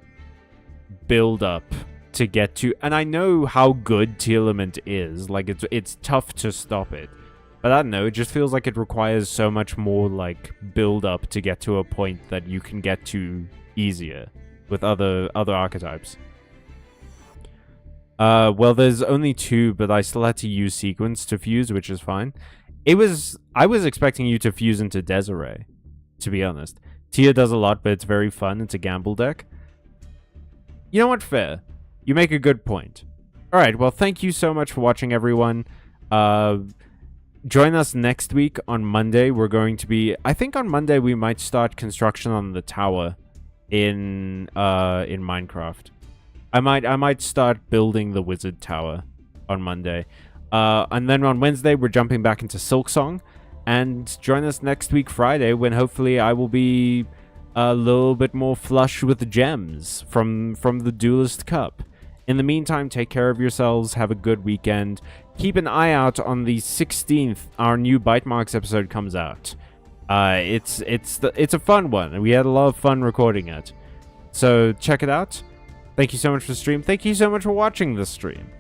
build up to get to, and I know how good Telement is. Like, it's tough to stop it, but I don't know, it just feels like it requires so much more like build up to get to a point that you can get to easier with other archetypes. Well, there's only 2, but I still had to use sequence to fuse, which is fine. I was expecting you to fuse into Desiree, to be honest. Tia does a lot, but it's very fun. It's a gamble deck. You know what? Fair. You make a good point. All right. Well, thank you so much for watching, everyone. Join us next week on Monday. We're going to be... I think on Monday we might start construction on the tower in Minecraft. I might start building the wizard tower on Monday. And then on Wednesday, we're jumping back into Silksong. And join us next week, Friday, when hopefully I will be a little bit more flush with gems from the Duelist Cup. In the meantime, take care of yourselves. Have a good weekend. Keep an eye out on the 16th. Our new Byte Marx episode comes out. It's a fun one. We had a lot of fun recording it. So check it out. Thank you so much for the stream. Thank you so much for watching this stream.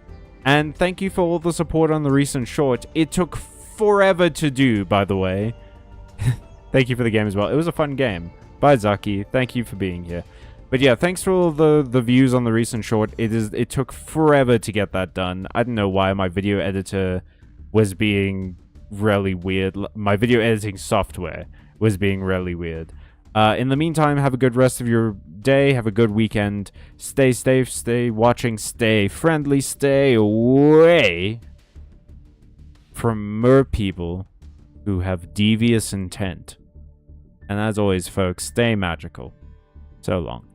And thank you for all the support on the recent short. It took forever to do, by the way. Thank you for the game as well. It was a fun game. Bye, Zaki. Thank you for being here. But yeah, thanks for all the views on the recent short. It took forever to get that done. I don't know why my video editor was being really weird. My video editing software was being really weird. In the meantime, have a good rest of your day. Have a good weekend. Stay safe, stay watching, stay friendly, stay away from mer people who have devious intent. And as always, folks, stay magical. So long.